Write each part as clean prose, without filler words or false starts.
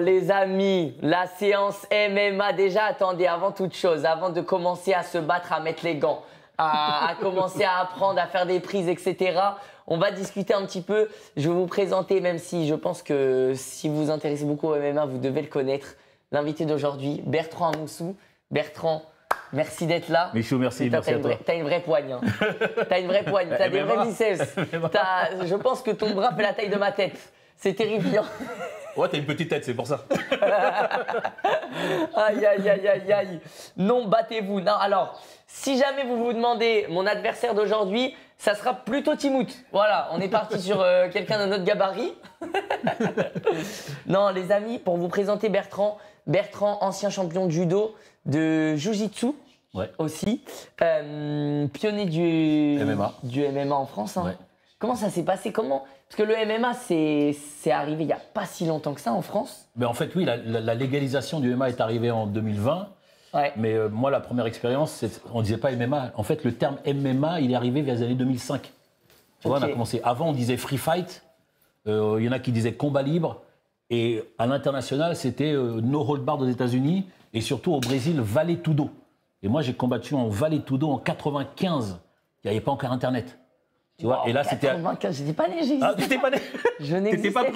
Les amis, la séance MMA, déjà, attendez, avant toute chose, avant de commencer à se battre, à mettre les gants, à commencer à apprendre, à faire des prises, etc., on va discuter un petit peu. Je vais vous présenter, même si je pense que si vous vous intéressez beaucoup au MMA, vous devez le connaître, l'invité d'aujourd'hui, Bertrand Amoussou. Bertrand, merci d'être là. Michou, merci à toi. T'as une vraie poigne. Hein. T'as une vraie poigne, t'as des vrais biceps. Je pense que ton bras fait la taille de ma tête. C'est terrifiant. Ouais, t'as une petite tête, c'est pour ça. Aïe, aïe, aïe, aïe, aïe. Non, battez-vous. Non, alors, si jamais vous vous demandez mon adversaire d'aujourd'hui, ça sera plutôt Timout. Voilà, on est parti sur quelqu'un de notre gabarit. Non, les amis, pour vous présenter Bertrand. Bertrand, ancien champion de judo, de jiu-jitsu aussi. Pionnier du MMA en France. Hein. Ouais. Comment ça s'est passé? Parce que le MMA, c'est arrivé il n'y a pas si longtemps que ça en France. Mais en fait, oui, la légalisation du MMA est arrivée en 2020. Ouais. Mais moi, la première expérience, on ne disait pas MMA. En fait, le terme MMA, il est arrivé vers les années 2005. Tu vois, on a commencé. Avant, on disait free fight. Il y en a qui disaient combat libre. Et à l'international, c'était no hold barred aux États-Unis. Et surtout au Brésil, Vale Tudo. Et moi, j'ai combattu en Vale Tudo en 95. Il n'y avait pas encore Internet. Tu vois, et là, c'était. 95, j'étais pas né, j'ai Ah, tu n'étais pas né. Je n'existais pas.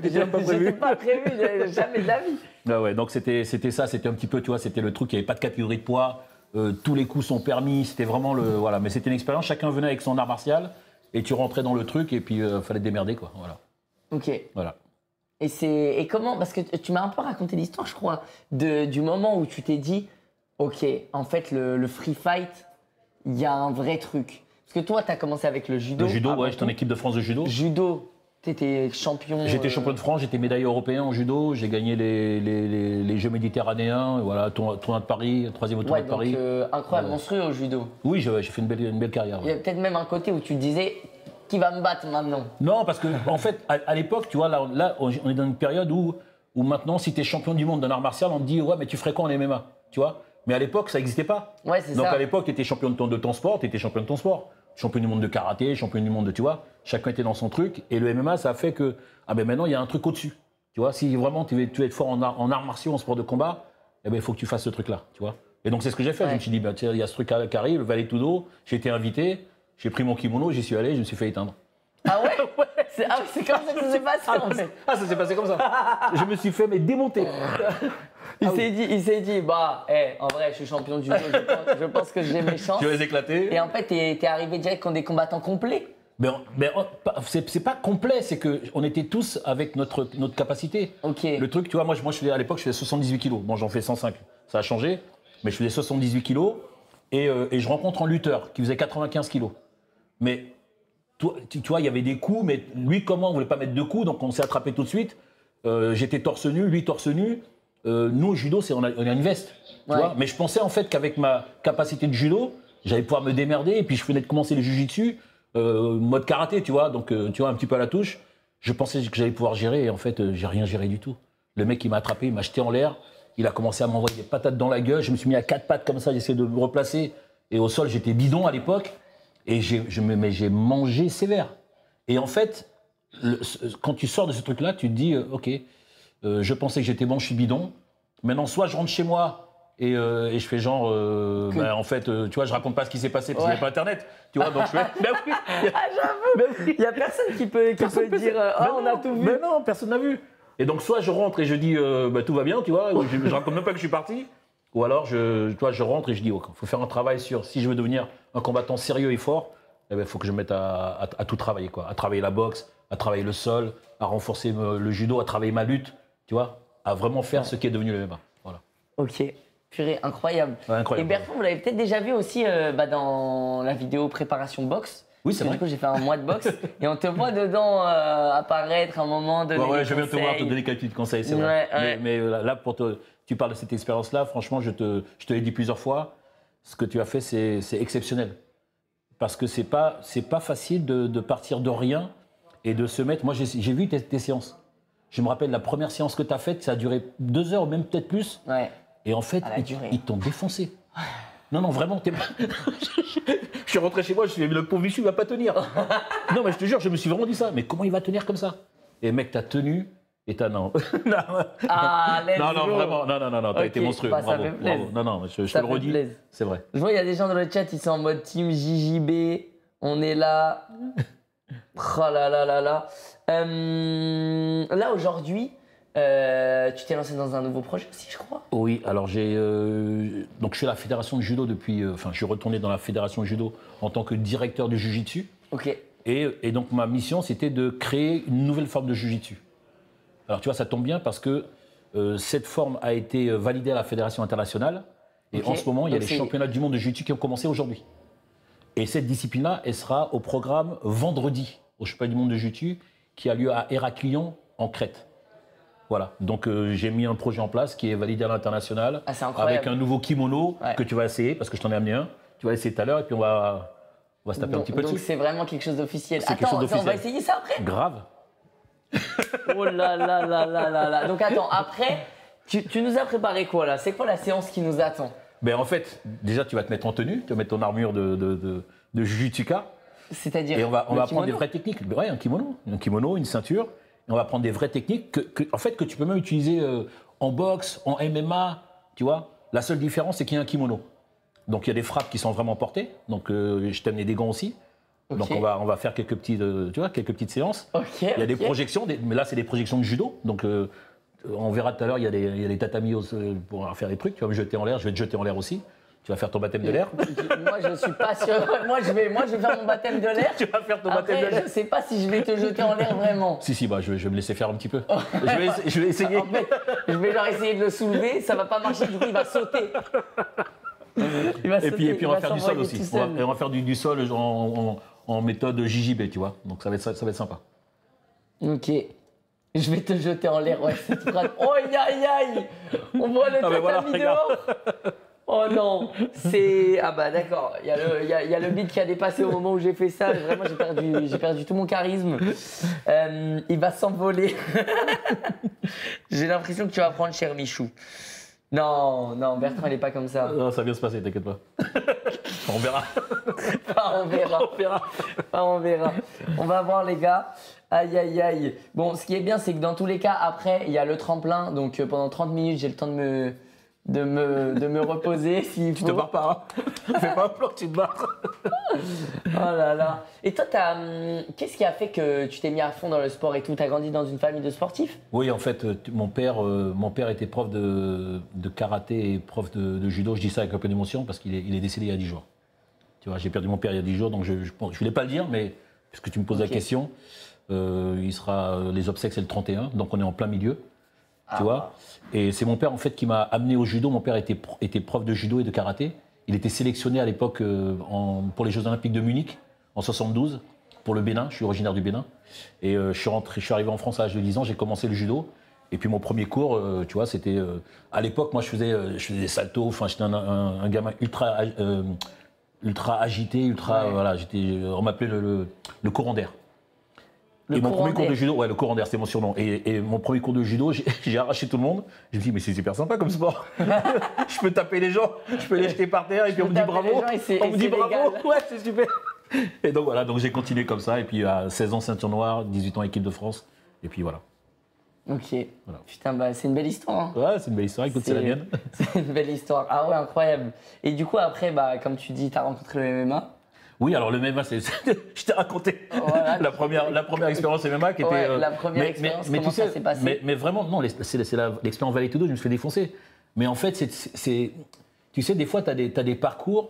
J'étais pas prévu, jamais de la vie. Ah ouais, donc c'était ça, c'était un petit peu, tu vois, c'était le truc, il n'y avait pas de catégorie de poids, tous les coups sont permis, c'était vraiment le. Voilà, mais c'était une expérience, chacun venait avec son art martial, et tu rentrais dans le truc, et puis fallait te démerder, quoi. Voilà. Ok. Voilà. Et comment, parce que tu m'as un peu raconté l'histoire, je crois, du moment où tu t'es dit, ok, en fait, le free fight, il y a un vrai truc. Parce que toi, tu as commencé avec le judo. Le judo, ouais, j'étais en équipe de France de judo. Judo, tu étais champion. J'étais champion de France, j'étais médaillé européen en judo, j'ai gagné les Jeux méditerranéens, voilà, tournoi de Paris, troisième au tournoi de Paris. Donc, incroyable, monstrueux au judo. Oui, j'ai fait une belle carrière. Ouais. Il y a peut-être même un côté où tu te disais, qui va me battre maintenant? Non, parce que en fait, à l'époque, tu vois, là, on est dans une période où maintenant, si tu es champion du monde d'un art martial, on te dit, ouais, mais tu ferais quoi en MMA, tu vois? Mais à l'époque, ça n'existait pas. Ouais, c'est ça. Donc à l'époque, tu étais champion de ton sport, tu étais champion de ton sport. Champion du monde de karaté, champion du monde de, tu vois, chacun était dans son truc. Et le MMA, ça a fait que, ah ben maintenant, il y a un truc au-dessus. Tu vois, si vraiment tu veux être fort en arts martiaux, en sport de combat, eh ben il faut que tu fasses ce truc-là, tu vois. Et donc c'est ce que j'ai fait. Ouais. Je me suis dit, bah, tiens, il y a ce truc qui arrive, le Vale Tudo, j'ai été invité, j'ai pris mon kimono, j'y suis allé, je me suis fait éteindre. Ah ouais, ouais. C'est comme ça que ça s'est passé en fait. Ah, ça s'est passé comme ça. Je me suis fait mais démonter. Il s'est dit, bah, en vrai, je suis champion du judo, je pense que j'ai mes chances. Tu vas les éclater. Et en fait, t'es arrivé direct contre des combattants complets. Mais c'est pas complet, c'est qu'on était tous avec notre capacité. Ok. Le truc, tu vois, moi à l'époque, je faisais 78 kilos. Bon, j'en fais 105. Ça a changé, mais je faisais 78 kilos. Et je rencontre un lutteur qui faisait 95 kilos. Mais tu vois, il y avait des coups, mais lui, comment on voulait pas mettre de coups, donc on s'est attrapé tout de suite. J'étais torse nu, lui torse nu. Nous, au judo, on a une veste. Tu vois, mais je pensais en fait qu'avec ma capacité de judo, j'allais pouvoir me démerder. Et puis je venais de commencer le jiu-jitsu, mode karaté, tu vois, donc tu vois, un petit peu à la touche. Je pensais que j'allais pouvoir gérer et en fait, j'ai rien géré du tout. Le mec, il m'a attrapé, il m'a jeté en l'air. Il a commencé à m'envoyer des patates dans la gueule. Je me suis mis à 4 pattes comme ça, j'essayais de me replacer. Et au sol, j'étais bidon à l'époque. Et j'ai mangé sévère. Et en fait, quand tu sors de ce truc-là, tu te dis, ok, je pensais que j'étais bon, je suis bidon. Maintenant, soit je rentre chez moi et je fais genre, en fait, tu vois, je raconte pas ce qui s'est passé parce qu'il n'y a pas Internet. Tu vois, donc je fais, ben oui. Ah, j'avoue. Il n'y a personne qui peut dire, on a tout vu. Mais non, personne n'a vu. Et donc, soit je rentre et je dis, tout va bien, tu vois, je raconte même pas que je suis parti. Ou alors, je rentre et je dis, il faut faire un travail sur, si je veux devenir un combattant sérieux et fort, il faut que je me mette à tout travailler, quoi. À travailler la boxe, à travailler le sol, à renforcer le judo, à travailler ma lutte, tu vois, à vraiment faire ce qui est devenu le MMA. Voilà. Ok, purée, incroyable. Ouais, incroyable. Et Bertrand, vous l'avez peut-être déjà vu aussi dans la vidéo préparation boxe. Oui, c'est vrai. Du coup, j'ai fait un mois de boxe et on te voit dedans apparaître à un moment donné. Ouais, je viens te voir te donner quelques petits conseils, c'est vrai. Ouais. Mais là, tu parles de cette expérience-là, franchement, je te l'ai dit plusieurs fois, ce que tu as fait, c'est exceptionnel. Parce que c'est pas facile de partir de rien et de se mettre. Moi, j'ai vu tes séances. Je me rappelle la première séance que tu as faite, ça a duré 2 heures, même peut-être plus. Ouais. Et en fait, ils t'ont défoncé. Non, vraiment, je suis rentré chez moi, je me suis dit, le pauvre Michu, il va pas tenir. Non, mais je te jure, je me suis vraiment dit ça. Mais comment il va tenir comme ça? Et mec, ta tenue et ta non. Ah, let's non, go. vraiment, non, t'as Ok, été monstrueux. bah, ça bravo, fait plaisir. bravo. Non, je te Ça le fait redis, plaisir. c'est vrai. Je vois, il y a des gens dans le chat, ils sont en mode team JJB. On est là. Oh là là là là. Là, aujourd'hui, tu t'es lancé dans un nouveau projet aussi, je crois. Oui, alors donc je suis à la fédération de judo depuis. Enfin, je suis retourné dans la fédération de judo en tant que directeur du jiu-jitsu. Ok. Et donc ma mission, c'était de créer une nouvelle forme de jiu-jitsu. Alors tu vois, ça tombe bien parce que cette forme a été validée à la fédération internationale. Et Ok. en ce moment, il y a Donc les championnats du monde de jiu-jitsu qui ont commencé aujourd'hui. Et cette discipline-là, elle sera au programme vendredi au championnat du monde de jiu-jitsu qui a lieu à Héraclion en Crète. Voilà, donc j'ai mis un projet en place qui est validé à l'international Ah, c'est incroyable. avec un nouveau kimono Ouais. que tu vas essayer parce que je t'en ai amené un. Tu vas essayer tout à l'heure et puis on va se taper un petit peu Donc dessus. c'est vraiment quelque chose d'officiel. C'est quelque Attends, chose on va d'officiel. essayer ça après. Grave. Oh là là là là là là. Donc attends, après, tu nous as préparé quoi là? C'est quoi la séance qui nous attend? Ben en fait, déjà tu vas te mettre en tenue, tu vas mettre ton armure de Jujutsuka C'est-à-dire et on va le apprendre des kimono vraies techniques. Ouais, un kimono, une ceinture. Et on va apprendre des vraies techniques que tu peux même utiliser en boxe, en MMA, tu vois. La seule différence, c'est qu'il y a un kimono. Donc il y a des frappes qui sont vraiment portées. Donc je t'ai amené des gants aussi. Ok. Donc on va faire quelques petites séances. Ok. Il y a des ok. projections, mais là c'est des projections de judo. Donc on verra tout à l'heure, il y a des tatamis pour faire des trucs. Tu vas me jeter en l'air, je vais te jeter en l'air aussi. Tu vas faire ton baptême de l'air. Moi, je suis pas sûr. Moi, je vais faire mon baptême de l'air. Tu vas faire ton Après, baptême de l'air. je sais pas si je vais te jeter en l'air vraiment. Si, bah, je vais me laisser faire un petit peu. Je vais essayer. En fait, je vais genre essayer de le soulever, ça va pas marcher, du coup, il va sauter. Il va Et puis sauter, on il va faire du sol s'envoyer aussi. tout seul. On va faire du sol en méthode JJB, tu vois. Donc ça va être sympa. Ok. Je vais te jeter en l'air, ouais, cette phrase. Oh, aïe, aïe, aïe. On voit le Ah, mais voilà, tatami regarde. dehors. Oh non, c'est... Ah bah d'accord, il y a le beat qui a dépassé au moment où j'ai fait ça. Vraiment, j'ai perdu tout mon charisme. Il va s'envoler. J'ai l'impression que tu vas prendre cher Michou. Non, Bertrand, il est pas comme ça. Non, ça va bien se passer, t'inquiète pas. On verra. On verra. On verra. On verra. On va voir les gars. Aïe aïe aïe. Bon, ce qui est bien, c'est que dans tous les cas, après, il y a le tremplin. Donc pendant 30 minutes, j'ai le temps de me reposer s'il faut. Tu te barres pas, hein. Fais pas un plan, tu te barres. Oh là là. Et toi, qu'est-ce qui a fait que tu t'es mis à fond dans le sport et tout? T'as grandi dans une famille de sportifs? Oui, en fait, mon père était prof de karaté et prof de judo. Je dis ça avec un peu d'émotion parce qu'il est décédé il y a 10 jours. Tu vois, j'ai perdu mon père il y a 10 jours, donc je voulais pas le dire, mais puisque tu me poses la question, les obsèques c'est le 31, donc on est en plein milieu. Tu vois. Et c'est mon père en fait qui m'a amené au judo. Mon père était prof de judo et de karaté. Il était sélectionné à l'époque pour les Jeux Olympiques de Munich en 72 pour le Bénin. Je suis originaire du Bénin. Et je suis arrivé en France à l'âge de 10 ans. J'ai commencé le judo. Et puis mon premier cours, tu vois, c'était à l'époque, moi je faisais des saltos. Enfin, j'étais un gamin ultra agité, Ouais. voilà. On m'appelait le courant d'air. Et mon premier cours de judo, ouais, le courant d'air, c'était mon surnom. Et mon premier cours de judo, j'ai arraché tout le monde. Je me dis, mais c'est super sympa comme sport. Je peux taper les gens, je peux les jeter par terre, et puis on me dit bravo. On me dit bravo, ouais, c'est super. Et donc voilà, donc j'ai continué comme ça. Et puis à 16 ans, ceinture noire, 18 ans, équipe de France. Et puis voilà. Ok. Voilà. Putain, bah, c'est une belle histoire. Hein. Ouais, c'est une belle histoire, écoute, c'est la mienne. C'est une belle histoire. Ah ouais, incroyable. Et du coup, après, bah, comme tu dis, tu as rencontré le MMA. Oui, alors le MMA, je t'ai raconté Voilà. la première expérience MMA qui était. Ouais, la première expérience, comment ça s'est passé? Mais vraiment, non, c'est l'expérience Valley Tudo, je me suis fait défoncer. Mais en fait, tu sais, des fois, tu as des parcours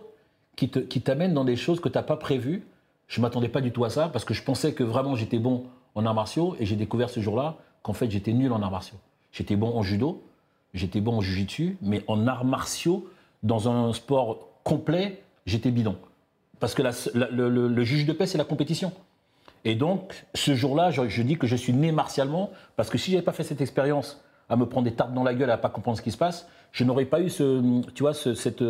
qui t'amènent dans des choses que tu n'as pas prévues. Je ne m'attendais pas du tout à ça parce que je pensais que vraiment j'étais bon en arts martiaux et j'ai découvert ce jour-là qu'en fait j'étais nul en arts martiaux. J'étais bon en judo, j'étais bon en jiu-jitsu, mais en arts martiaux, dans un sport complet, j'étais bidon. Parce que le juge de paix, c'est la compétition. Et donc, ce jour-là, je dis que je suis né martialement, parce que si je n'avais pas fait cette expérience, à me prendre des tartes dans la gueule, à ne pas comprendre ce qui se passe, je n'aurais pas eu cette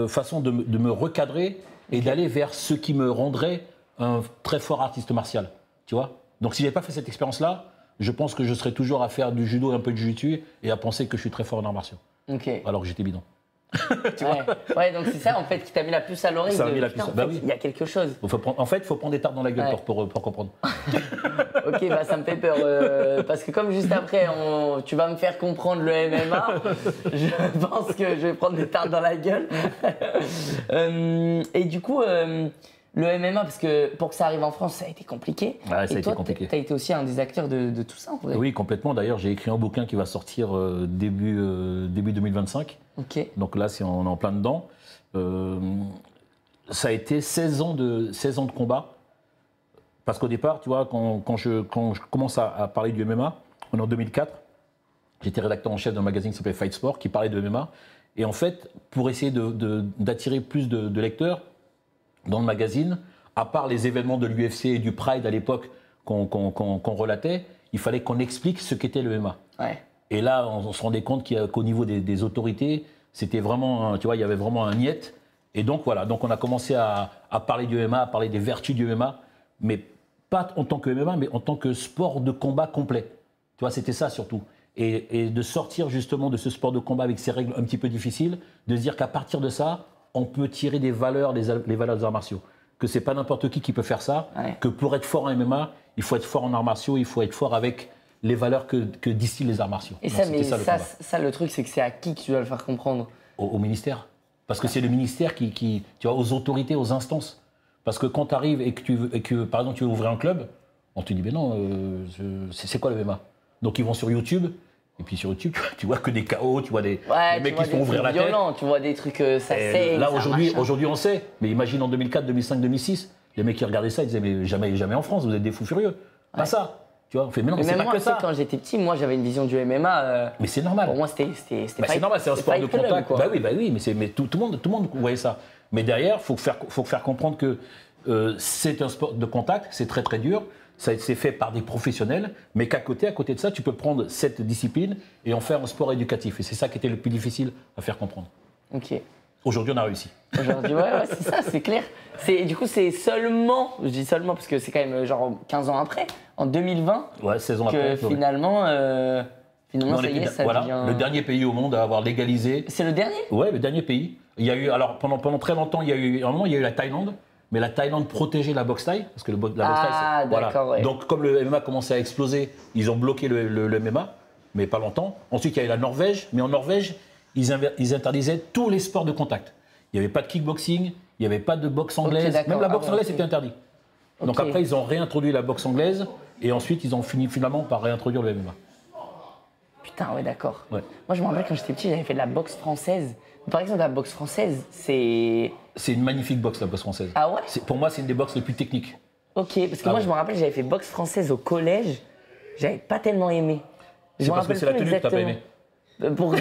façon de me recadrer et d'aller vers ce qui me rendrait un très fort artiste martial. Tu vois. Donc, si je n'avais pas fait cette expérience-là, je pense que je serais toujours à faire du judo et un peu de jiu-jitsu et à penser que je suis très fort en arts martiaux. Ok. Alors que j'étais bidon. Ouais, donc c'est ça en fait qui t'a mis la puce à l'oreille. Ça m'a mis la puce. Bah oui. Il y a quelque chose. En fait, il faut prendre des tartes dans la gueule pour comprendre. Ok, bah ça me fait peur. Parce que comme juste après, tu vas me faire comprendre le MMA, je pense que je vais prendre des tartes dans la gueule. Et du coup, le MMA, parce que pour que ça arrive en France, ça a été compliqué. Ouais, ça et a toi, été compliqué. Tu as été aussi un des acteurs de tout ça en vrai. Oui, complètement. D'ailleurs, j'ai écrit un bouquin qui va sortir début 2025. Ok. Donc là, on est en plein dedans. Ça a été 16 ans de combat. Parce qu'au départ, tu vois, quand je commence à parler du MMA, on est en 2004. J'étais rédacteur en chef d'un magazine qui s'appelait Fight Sport, qui parlait de MMA. Et en fait, pour essayer d'attirer plus de lecteurs dans le magazine, à part les événements de l'UFC et du Pride à l'époque qu'on relatait, il fallait qu'on explique ce qu'était le MMA. Ouais. Et là, on se rendait compte qu'au niveau des autorités, c'était vraiment, tu vois, il y avait vraiment un niet. Et donc voilà, donc on a commencé à parler du MMA, à parler des vertus du MMA, mais pas en tant que MMA, mais en tant que sport de combat complet. Tu vois, c'était ça surtout. Et de sortir justement de ce sport de combat avec ses règles un petit peu difficiles, de se dire qu'à partir de ça, on peut tirer des valeurs, les valeurs des arts martiaux. Que c'est pas n'importe qui peut faire ça, que pour être fort en MMA, il faut être fort en arts martiaux, il faut être fort avec les valeurs que distillent les arts martiaux. Et ça, le truc, c'est que c'est à qui que tu dois le faire comprendre? Au ministère. Parce que c'est le ministère qui, tu vois, aux autorités, aux instances. Parce que quand tu arrives et que, par exemple, tu veux ouvrir un club, on te dit, mais non, c'est quoi le MMA? Donc ils vont sur YouTube, et puis sur YouTube, tu vois que des KO, tu vois des mecs qui se font ouvrir la tête. Tu vois des trucs, ça saigne. Là, aujourd'hui, on sait. Mais imagine en 2004, 2005, 2006, les mecs qui regardaient ça, ils disaient, mais jamais en France, vous êtes des fous furieux. Pas ça. Tu vois, on fait, mais non, mais c'est pas moi, que ça. Quand j'étais petit, moi, j'avais une vision du MMA. Mais c'est normal. Pour moi, c'était c'est normal, c'est un sport de contact. Bah oui, mais tout le monde voyait ça. Mais derrière, faut faire comprendre que c'est un sport de contact, c'est très très dur. C'est fait par des professionnels, mais à côté de ça, tu peux prendre cette discipline et en faire un sport éducatif. Et c'est ça qui était le plus difficile à faire comprendre. Ok. Aujourd'hui, on a réussi. Aujourd'hui, ouais, c'est ça, c'est clair. Du coup, c'est seulement, je dis seulement parce que c'est quand même genre 15 ans après, en 2020, 16 ans après, que finalement, ça y est, ça devient... Le dernier pays au monde à avoir légalisé. C'est le dernier? Ouais, le dernier pays. Il y a eu, alors pendant très longtemps, il y a eu la Thaïlande. Mais la Thaïlande protégeait la boxe thaï, parce que la boxe thaï, c'est... D'accord, ouais. Donc, comme le MMA commençait à exploser, ils ont bloqué le MMA, mais pas longtemps. Ensuite, il y a eu la Norvège, mais en Norvège, ils interdisaient tous les sports de contact. Il n'y avait pas de kickboxing, il n'y avait pas de boxe anglaise. Même la boxe anglaise était interdite. Donc après, ils ont réintroduit la boxe anglaise, et ensuite, ils ont fini finalement par réintroduire le MMA. Putain, ouais, d'accord. Ouais. Moi, je me rappelle quand j'étais petit, j'avais fait de la boxe française. Par exemple, la boxe française, c'est... C'est une magnifique boxe, la boxe française. Ah ouais? Pour moi, c'est une des boxes les plus techniques. Ok, parce que moi, je me rappelle, j'avais fait boxe française au collège. J'avais pas tellement aimé. C'est parce que c'est la tenue que t'as pas aimé. Pourquoi?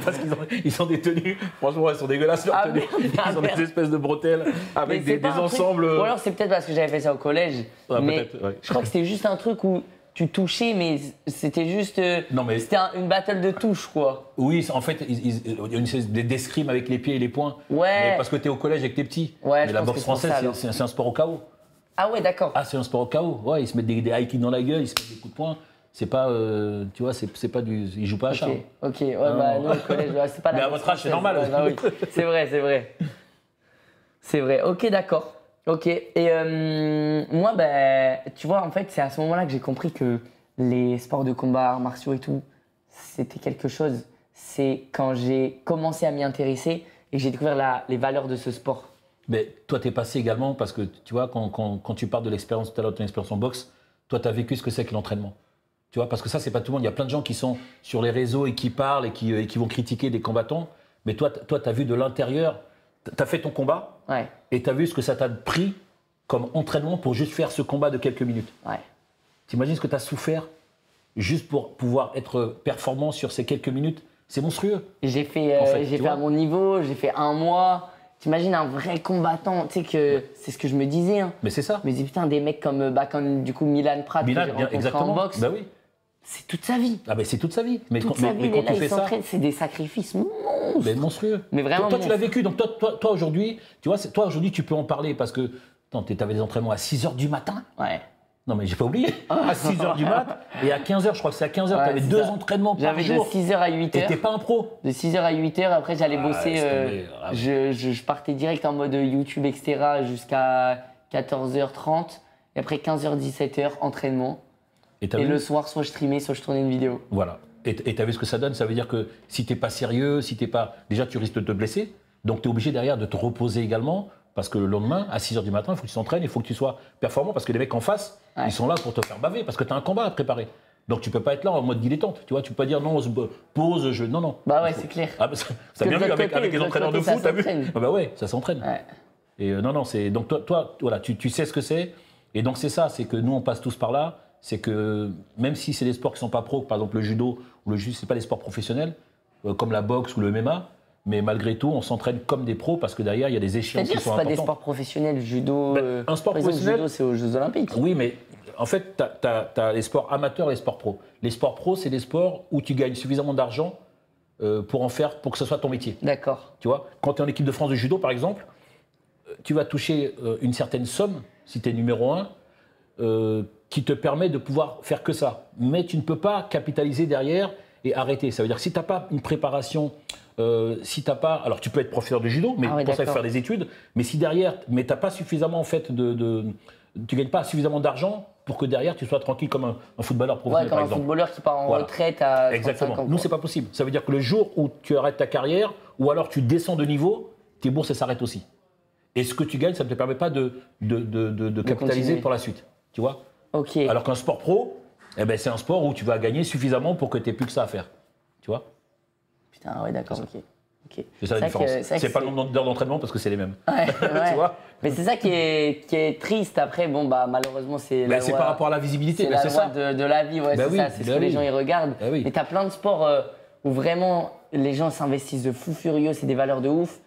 Parce qu'ils ont des tenues, franchement, elles sont dégueulasses leurs tenues. Ils ont des espèces de bretelles avec des ensembles. Ou alors c'est peut-être parce que j'avais fait ça au collège. Ouais, mais ouais. je crois que c'était juste un truc où tu touchais, mais c'était juste. C'était une battle de touches, quoi. Oui, en fait, il y a une espèce d'escrime avec les pieds et les poings. Ouais. Mais parce que t'es au collège et que t'es petit. Ouais, mais la boxe française, c'est un sport au chaos. Ah ouais, d'accord. Ah, c'est un sport au chaos. Ouais, ils se mettent des high kicks dans la gueule, ils se mettent des coups de poing. C'est pas, tu vois, c'est pas du. Ils jouent pas à chat. Ok, ouais, bah nous au collège, c'est pas la. Mais à votre âge, c'est normal. Ouais, oui. C'est vrai. C'est vrai. Ok, d'accord. Ok. Et moi, tu vois, en fait, c'est à ce moment-là que j'ai compris que les sports de combat, arts martiaux et tout, c'était quelque chose. C'est quand j'ai commencé à m'y intéresser et que j'ai découvert les valeurs de ce sport. Mais toi, t'es passé également parce que, tu vois, quand tu parles de l'expérience tout à l'heure, de ton expérience en boxe, toi, t'as vécu ce que c'est que l'entraînement. Tu vois, parce que ça, c'est pas tout le monde. Il y a plein de gens qui sont sur les réseaux et qui parlent et qui vont critiquer des combattants. Mais toi, t'as vu de l'intérieur, t'as fait ton combat et t'as vu ce que ça t'a pris comme entraînement pour juste faire ce combat de quelques minutes. Ouais. T'imagines ce que t'as souffert juste pour pouvoir être performant sur ces quelques minutes? C'est monstrueux. J'ai fait, à mon niveau, j'ai fait 1 mois. T'imagines un vrai combattant, tu sais que c'est ce que je me disais. Hein. Mais c'est ça. Je me disais, putain, des mecs comme du coup Milan Pratt, que j'ai rencontré en boxe. Bah oui. C'est toute sa vie. Ah ben c'est toute sa vie. Mais toute quand, sa vie, mais quand tu fais ça, c'est des sacrifices monstres. Mais monstrueux. Mais vraiment. Toi tu l'as vécu. Donc toi aujourd'hui, tu vois, toi aujourd'hui tu peux en parler parce que tu avais des entraînements à 6h du matin. Ouais. Non, mais j'ai pas oublié. À 6h du mat et à 15h, je crois que c'est à 15h, tu avais 2 entraînements par J'avais jour. de 6h à 8h. Et t'es pas un pro. De 6h à 8h, après j'allais bosser. ouais. Je partais direct en mode YouTube, etc. jusqu'à 14h30. Et après 15h, 17h, entraînement. Et le soir, soit je streamais, soit je tournais une vidéo. Voilà. Et tu as vu ce que ça donne? Ça veut dire que si t'es pas sérieux, si t'es pas. Déjà, tu risques de te blesser. Donc tu es obligé derrière de te reposer également. Parce que le lendemain, à 6h du matin, il faut que tu t'entraînes, il faut que tu sois performant. Parce que les mecs en face, ils sont là pour te faire baver. Parce que tu as un combat à préparer. Donc tu peux pas être là en mode dilettante. Tu vois, tu peux pas dire non, pause, je. Non, non. Bah ouais, c'est clair. Ah, bah, ça bien vu avec les entraîneurs de foot, t'as vu? Ah bah ouais, ça s'entraîne. Ouais. Et non, c'est. Donc toi voilà, tu sais ce que c'est. Et donc c'est ça, c'est que nous, on passe tous par là. C'est que même si c'est des sports qui sont pas pro, par exemple le judo ou le jiu, c'est pas des sports professionnels, comme la boxe ou le MMA. Mais malgré tout, on s'entraîne comme des pros parce que derrière, il y a des échéances qui sont importantes. C'est pas des sports professionnels, judo. Un sport professionnel. Le judo, c'est aux Jeux Olympiques. Oui, mais en fait, tu as les sports amateurs et les sports pros. Les sports pros, c'est des sports où tu gagnes suffisamment d'argent pour que ce soit ton métier. D'accord. Tu vois, quand tu es en équipe de France de judo, par exemple, tu vas toucher une certaine somme, si tu es numéro 1, qui te permet de pouvoir faire que ça. Mais tu ne peux pas capitaliser derrière et arrêter. Ça veut dire que si tu n'as pas une préparation. Si t'as pas, alors tu peux être professeur de judo, mais pour ça il faut faire des études. Mais si derrière, mais t'as pas suffisamment en fait tu gagnes pas suffisamment d'argent pour que derrière tu sois tranquille comme un footballeur professionnel par exemple. Un footballeur qui part en retraite à 35 Exactement. ans. Nous c'est pas possible. Ça veut dire que le jour où tu arrêtes ta carrière ou alors tu descends de niveau, tes bourses s'arrêtent aussi. Et ce que tu gagnes, ça ne te permet pas de capitaliser continuer pour la suite. Tu vois. Ok. Alors qu'un sport pro, eh ben, c'est un sport où tu vas gagner suffisamment pour que tu n'aies plus que ça à faire. Tu vois. Ah ouais, d'accord, ok. C'est ça la différence. C'est pas le nombre d'heures d'entraînement parce que c'est les mêmes. Ouais, tu vois. Mais c'est ça qui est triste après. Bon, bah, malheureusement, c'est la loi. C'est par rapport à la visibilité. C'est la loi de la vie, ouais, c'est ça. C'est ce que les gens y regardent. Oui. Mais t'as plein de sports où vraiment les gens s'investissent de fou furieux, c'est des valeurs de ouf.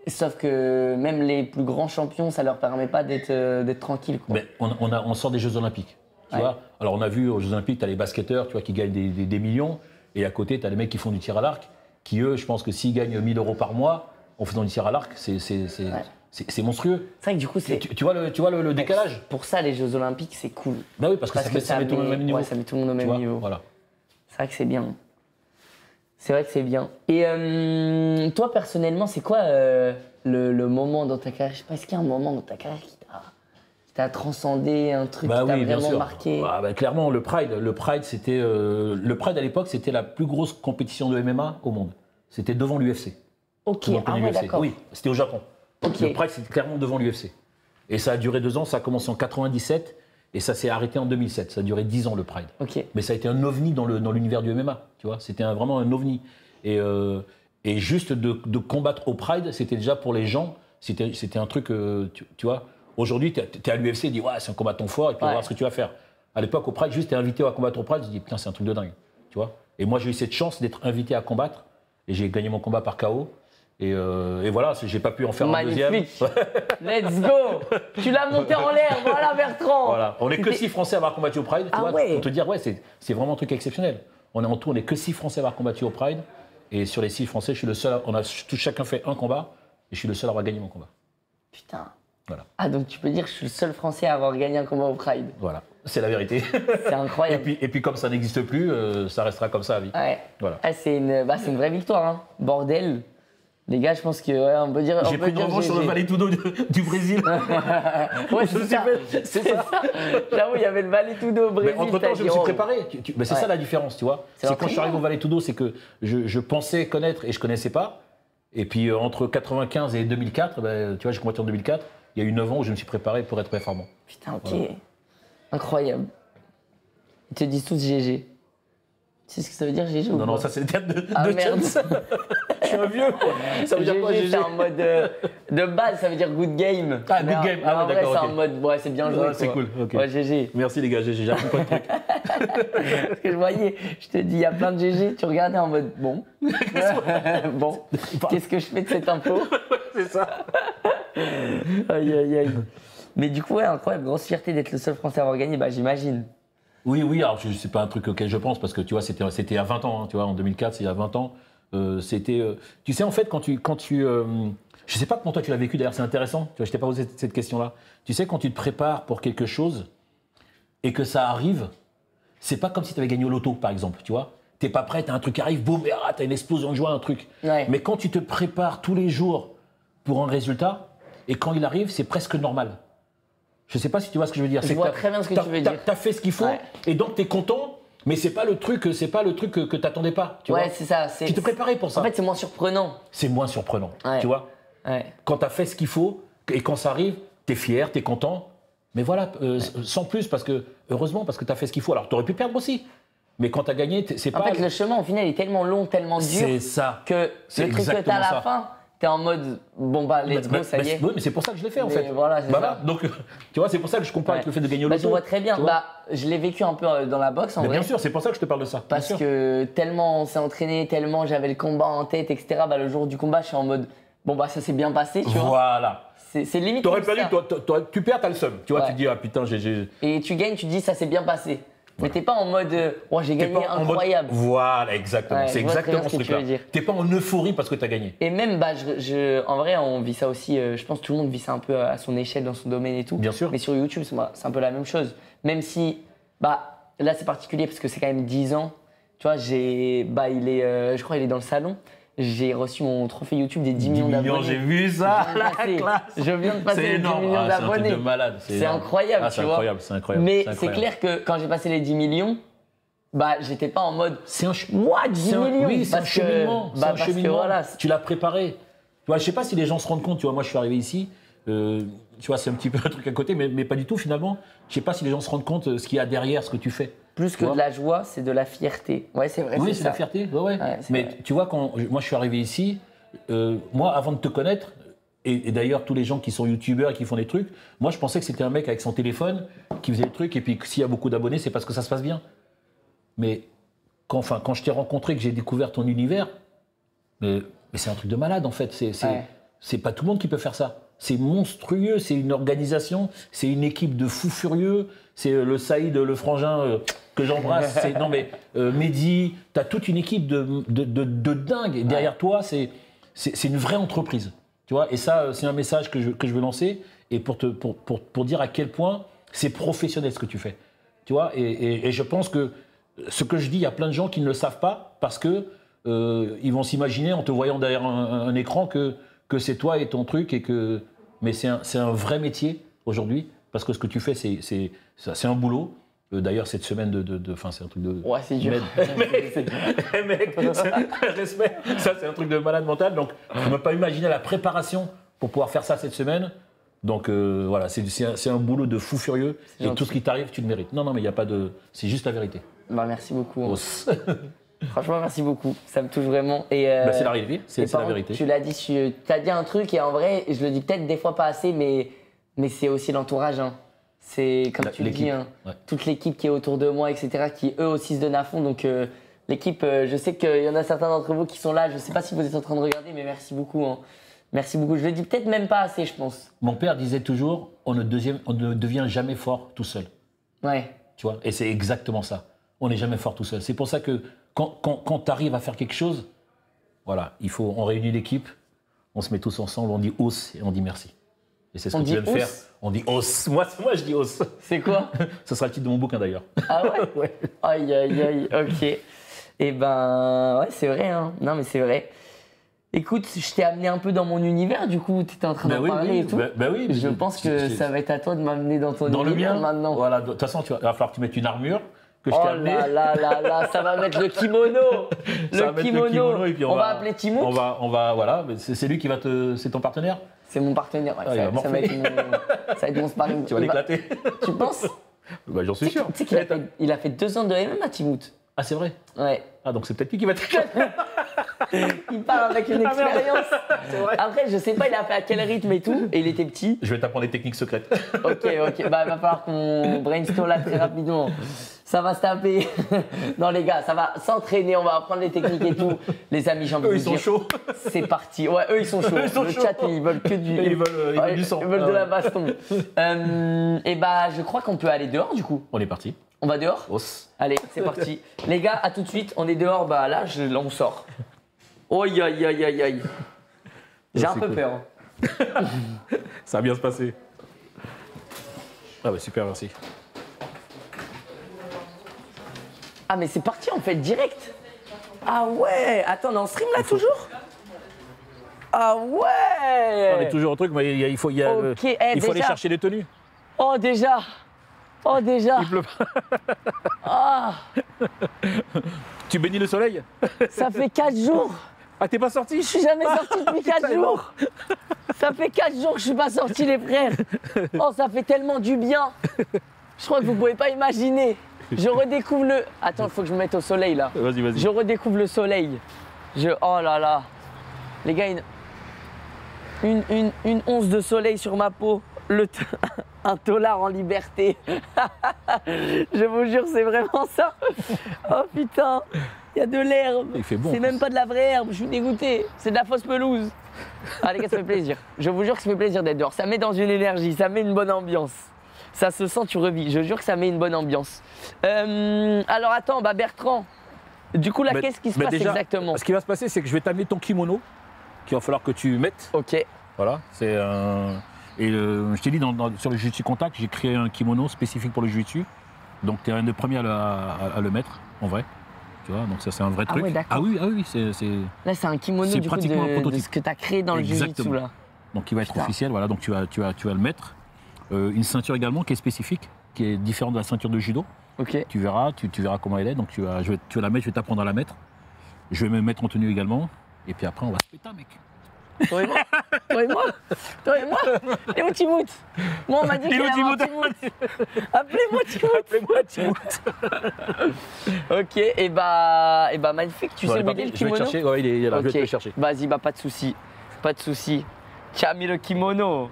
Sauf que même les plus grands champions, ça leur permet pas d'être tranquille. Mais on sort des Jeux Olympiques. Tu vois. Alors on a vu aux Jeux Olympiques, tu as les basketteurs, tu vois, qui gagnent des millions. Et à côté, tu as les mecs qui font du tir à l'arc, qui eux, je pense que s'ils gagnent 1 000 € par mois en faisant du tir à l'arc, c'est monstrueux. C'est vrai que du coup, c'est. Tu vois le décalage. Pour ça, les Jeux Olympiques, c'est cool. Bah oui, parce que ça met tout le monde au même niveau. Ouais, ça met tout le monde au même niveau. Voilà. C'est vrai que c'est bien. C'est vrai que c'est bien. Et toi, personnellement, c'est quoi le moment dans ta carrière? Je sais pas, est-ce qu'il y a un moment dans ta carrière qui t'a transcendé, un truc qui t'a vraiment marqué? Clairement, le Pride, c'était le Pride à l'époque, c'était la plus grosse compétition de MMA au monde. C'était devant l'UFC. Ok, d'accord. Oui, c'était au Japon. Okay. Le Pride, c'était clairement devant l'UFC. Et ça a duré 2 ans, ça a commencé en 97 et ça s'est arrêté en 2007. Ça a duré 10 ans le Pride. Okay. Mais ça a été un ovni dans l'univers du MMA, tu vois. C'était vraiment un ovni. Et juste de combattre au Pride, c'était déjà pour les gens, c'était un truc, tu vois. Aujourd'hui, tu es à l'UFC, tu dis, ouais, c'est un combattant fort, et puis on va voir ce que tu vas faire. À l'époque, au Pride, juste t'es invité à combattre au Pride, je dis, putain, c'est un truc de dingue. Tu vois. Et moi, j'ai eu cette chance d'être invité à combattre, et j'ai gagné mon combat par KO. Et voilà, j'ai pas pu en faire un deuxième. Magnifique. Let's go. Tu l'as monté en l'air, voilà Bertrand. Voilà. On n'est que 6 Français à avoir combattu au Pride. Tu vois, pour te dire, ouais, c'est vraiment un truc exceptionnel. On est que 6 Français à avoir combattu au Pride. Et sur les 6 Français, je suis le seul. On a chacun fait un combat, et je suis le seul à avoir gagné mon combat. Putain. Voilà. Ah, donc tu peux dire que je suis le seul Français à avoir gagné un combat au Pride. Voilà, c'est la vérité. C'est incroyable. Et puis comme ça n'existe plus, ça restera comme ça à vie. Ouais. Voilà. Ah, c'est une vraie victoire, hein. Bordel. Les gars, je pense que on peut dire. J'ai pris de revanche sur le Vale Tudo du Brésil. Ouais, c'est ça. J'avoue, il y avait le Vale Tudo au Brésil. Mais entre-temps, je me suis préparé. Mais c'est ça la différence, tu vois. C'est quand je suis arrivé au Vale Tudo, c'est que je pensais connaître et je connaissais pas. Et puis entre 95 et 2004, tu vois, j'ai combattu en 2004. Il y a eu 9 ans où je me suis préparé pour être performant. Putain, ok. Voilà. Incroyable. Ils te disent tous GG. Tu sais ce que ça veut dire GG ou Non, ça c'est le terme de merde. Je suis un vieux. Ça veut dire quoi GG? C'est en mode de base, ça veut dire good game. Ah, good game. Ah, en vrai, c'est en mode, ouais, c'est bien joué. C'est cool. Okay. Ouais, GG. Merci les gars, GG. J'ai appris plein de trucs. Parce que je voyais, je te dis, il y a plein de GG, tu regardais en mode, bon. Bon, qu'est-ce que je fais de cette info? C'est ça. Aïe, aïe, aïe. Mais du coup, ouais, incroyable, grosse fierté d'être le seul Français à avoir gagné, bah j'imagine. Oui, alors c'est pas un truc auquel je pense parce que tu vois, c'était à 20 ans, hein, tu vois, en 2004, c'est il y a 20 ans. Tu sais, en fait, quand tu je sais pas comment toi tu l'as vécu, d'ailleurs, c'est intéressant, tu vois, je t'ai pas posé cette question-là. Tu sais, quand tu te prépares pour quelque chose, et que ça arrive, c'est pas comme si tu avais gagné au loto, par exemple, tu vois. T'es pas prêt, t'as un truc qui arrive, boum, et t'as une explosion de joie, un truc. Ouais. Mais quand tu te prépares tous les jours pour un résultat, et quand il arrive, c'est presque normal. Je sais pas si tu vois ce que je veux dire. Je vois très bien ce que tu veux dire. T'as fait ce qu'il faut, et donc t'es content, mais c'est pas le truc que t'attendais pas. Tu vois. c'est ça. Tu te préparais pour ça. En fait, c'est moins surprenant. C'est moins surprenant, Ouais. tu vois. Ouais. Quand t'as fait ce qu'il faut, et quand ça arrive, t'es fier, t'es content. Mais voilà, sans plus, heureusement, parce que t'as fait ce qu'il faut. Alors t'aurais pu perdre aussi. Mais quand t'as gagné, c'est pas. En fait, le chemin, au final, est tellement long, tellement dur. C'est ça. Que le truc que t'as à la fin, t'es en mode, bon bah, let's go, ça y est. Oui, mais c'est pour ça que je l'ai fait en fait. Voilà, c'est ça. Donc, tu vois, c'est pour ça que je compare avec le fait de gagner au Bah, loto. je vois très bien. Tu vois. Bah, je l'ai vécu un peu dans la boxe en Mais vrai. bien sûr, c'est pour ça que je te parle de ça. bien Parce sûr. que tellement on s'est entraîné, tellement j'avais le combat en tête, etc. Bah, le jour du combat, je suis en mode, bon bah, ça s'est bien passé, tu vois. Voilà. C'est limite. T'aurais comme perdu, ça. tu perds, t'as le seum. Tu vois, Ouais. tu te dis, ah putain, j'ai. Et tu gagnes, tu te dis, ça s'est bien passé. Mais t'es pas en mode, oh, j'ai T'es gagné, pas en mode- incroyable. Voilà, exactement. Ouais, c'est je vois très bien exactement ce ce que tu truc-là. veux dire. T'es pas en euphorie parce que t'as gagné. Et même, bah, en vrai, on vit ça aussi. Je pense que tout le monde vit ça un peu à son échelle, dans son domaine et tout. Bien sûr. Mais sur YouTube, c'est un peu la même chose. Même si, bah, là, c'est particulier parce que c'est quand même 10 ans. Tu vois, je crois qu'il est dans le salon. J'ai reçu mon trophée YouTube des 10 millions d'abonnés. j'ai vu ça, Je viens de passer- classe. Je viens de passer C'est les 10 énorme. millions Ah, c'est un truc d'abonnés. de malade. C'est énorme. incroyable, Ah, tu c'est vois. incroyable, c'est incroyable. Mais c'est c'est incroyable. clair que quand j'ai passé les 10 millions, bah, j'étais pas en mode, C'est un, what, 10 millions oui, c'est un Parce que- cheminement. C'est bah, un parce que cheminement. voilà, Tu l'as préparé. Tu vois, je sais pas si les gens se rendent compte. Tu vois, moi, je suis arrivé ici. Tu vois, c'est un petit peu un truc à côté, mais pas du tout finalement. Je sais pas si les gens se rendent compte ce qu'il y a derrière ce que tu fais. plus Tu que vois. de la joie, c'est de la fierté. Ouais, c'est vrai. Oui, c'est ça. la fierté. Ouais, ouais. Ouais, c'est mais vrai. tu vois, moi, je suis arrivé ici. Moi, avant de te connaître, et d'ailleurs tous les gens qui sont youtubeurs et qui font des trucs, moi, je pensais que c'était un mec avec son téléphone qui faisait le truc. Et puis, s'il y a beaucoup d'abonnés, c'est parce que ça se passe bien. Mais quand je t'ai rencontré, que j'ai découvert ton univers, mais c'est un truc de malade en fait. C'est pas tout le monde qui peut faire ça. C'est monstrueux, c'est une organisation, c'est une équipe de fous furieux. C'est le Saïd, le frangin que j'embrasse. Non mais Mehdi, t'as toute une équipe de dingue. Et derrière toi, c'est une vraie entreprise. Tu vois. Et ça, c'est un message que je veux lancer et pour dire à quel point c'est professionnel ce que tu fais. Tu vois. Et je pense que ce que je dis, il y a plein de gens qui ne le savent pas parce que ils vont s'imaginer en te voyant derrière un écran que c'est toi et ton truc mais c'est un vrai métier aujourd'hui parce que ce que tu fais c'est un boulot. D'ailleurs cette semaine c'est un truc de Ouais, c'est dur. mec, respect, ça c'est un truc de malade mental. Donc je ne peux pas imaginer la préparation pour pouvoir faire ça cette semaine. Donc voilà, c'est un boulot de fou furieux et gentil. tout ce qui t'arrive tu le mérites. Non mais il y a pas de, c'est juste la vérité. Bah, merci beaucoup. Os. Franchement, merci beaucoup. Ça me touche vraiment. Et, Bah, c'est la réalité, et c'est par la contre, vérité. Tu l'as dit, tu as dit un truc et en vrai, je le dis peut-être des fois pas assez, mais c'est aussi l'entourage. Hein. C'est comme tu le dis, hein, ouais. toute l'équipe qui est autour de moi, etc., qui eux aussi se donnent à fond. Donc l'équipe, je sais qu'il y en a certains d'entre vous qui sont là. Je sais pas si vous êtes en train de regarder, mais merci beaucoup. Hein. Merci beaucoup. Je le dis peut-être même pas assez, je pense. Mon père disait toujours, on ne devient jamais fort tout seul. Ouais. Tu vois, et c'est exactement ça. On n'est jamais fort tout seul. C'est pour ça que quand tu arrives à faire quelque chose, voilà, on réunit l'équipe, on se met tous ensemble, on dit os et on dit merci. Et c'est ce On que tu dit viens de faire. os On dit os. Moi je dis os. C'est quoi? Ce sera le titre de mon bouquin d'ailleurs. Ah ouais? Ouais. Aïe, aïe, aïe, ok. Et ben, ouais, c'est vrai, hein. Non, mais c'est vrai. Écoute, je t'ai amené un peu dans mon univers, du coup, tu étais en train d'en parler et tout. Bah oui. Je pense que ça va être à toi de m'amener dans ton dans le univers mien maintenant. Voilà, de toute façon, il va falloir que tu mettes une armure que je t'ai Oh amenée. là, ça va mettre le kimono. Ça va mettre le kimono et puis on va appeler Timouk. On va, voilà, mais c'est lui qui va c'est ton partenaire. C'est mon partenaire. Ouais, Ah, il va ça va morfler. être ça va être mon sparring. Tu vas l'éclater. Tu penses? Bah, j'en suis sûr. Tu sais qu'il a fait 2 ans de MMA, Timout. Ah, c'est vrai. Ouais. Ah, donc c'est peut-être lui qui va t'éclater. Il part avec une merde. expérience. C'est vrai. Après, je sais pas, il a fait à quel rythme et tout. Et il était petit. Je vais t'apprendre des techniques secrètes. Ok. Bah, il va falloir qu'on brainstorm là très rapidement. Ça va se taper. Non, les gars, ça va s'entraîner. On va apprendre les techniques et tout. Les amis, j'ai envie de Eux, vous ils sont dire, chauds. c'est parti. Ouais, eux, ils sont chauds. Eux, ils sont Le chauds. chat, ils veulent que du. Ils veulent du sang. Ils veulent de Ah la ouais. baston. Et bah, je crois qu'on peut aller dehors du coup. On est parti. On va dehors? Os. Allez, c'est parti. Les gars, à tout de suite. On est dehors. Bah là, on sort. Aïe, aïe, aïe, aïe, aïe. J'ai un c'est peu cool. peur. Ça va bien se passer. Ah bah super, merci. Ah, mais c'est parti en fait, direct. Ah ouais. Attends, on est en stream là toujours? Ah ouais. On est toujours au truc, mais il faut, il faut déjà. aller chercher les tenues. Oh, déjà. Oh, déjà. Il pleut pas. Ah, Tu bénis le soleil? ça fait 4 jours. Ah, t'es pas sorti? Je suis jamais sorti depuis 4 jours. Ça fait 4 jours que je suis pas sorti, les frères. Oh, ça fait tellement du bien. Je crois que vous pouvez pas imaginer. Je redécouvre le... Attends, il faut que je me mette au soleil, là. Vas-y, vas-y. Je redécouvre le soleil. Oh là là. Les gars, une once de soleil sur ma peau. Un tolard en liberté. Je vous jure, c'est vraiment ça. Oh putain, il y a de l'herbe. Il fait bon. C'est même pas de la vraie herbe, je suis dégoûté. C'est de la fausse pelouse. Ah les gars, ça fait plaisir. Je vous jure que ça fait plaisir d'être dehors. Ça met dans une énergie, ça met une bonne ambiance. Ça se sent, tu revis. Je jure que ça met une bonne ambiance. Alors attends, bah Bertrand. Du coup là, qu'est-ce qui se passe déjà, exactement? Ce qui va se passer, c'est que je vais t'amener ton kimono, qu'il va falloir que tu mettes. Ok. Voilà, c'est un... Et je t'ai dit, sur le Jiu-Jitsu Contact, j'ai créé un kimono spécifique pour le Jiu-Jitsu. Donc tu es un des premiers à le mettre, en vrai. Tu vois, donc ça c'est un vrai truc. Ouais, d'accord. Ah oui, c'est... Là, c'est un kimono c'est du coup pratiquement un de prototype. ce que tu as créé dans le Jiu-Jitsu là. Donc il va être Putain. officiel, voilà, donc tu vas le mettre. Une ceinture également qui est spécifique, qui est différente de la ceinture de judo. Ok. Tu verras comment elle est, donc tu vas la mettre, je vais t'apprendre à la mettre. Je vais me mettre en tenue également, et puis après on va se péter, mec. Toi et moi. Toi et moi. Et où Timout? Moi, on m'a dit qu'il y avait un Timout. Appelez-moi Timout. Appelez-moi Timout. Ok, et bah magnifique. Tu sais où il est le Je vais te kimono? chercher, ouais, il est là, Ok. je vais te le chercher. Vas-y, bah pas de souci. Pas de souci. Tu as mis le kimono.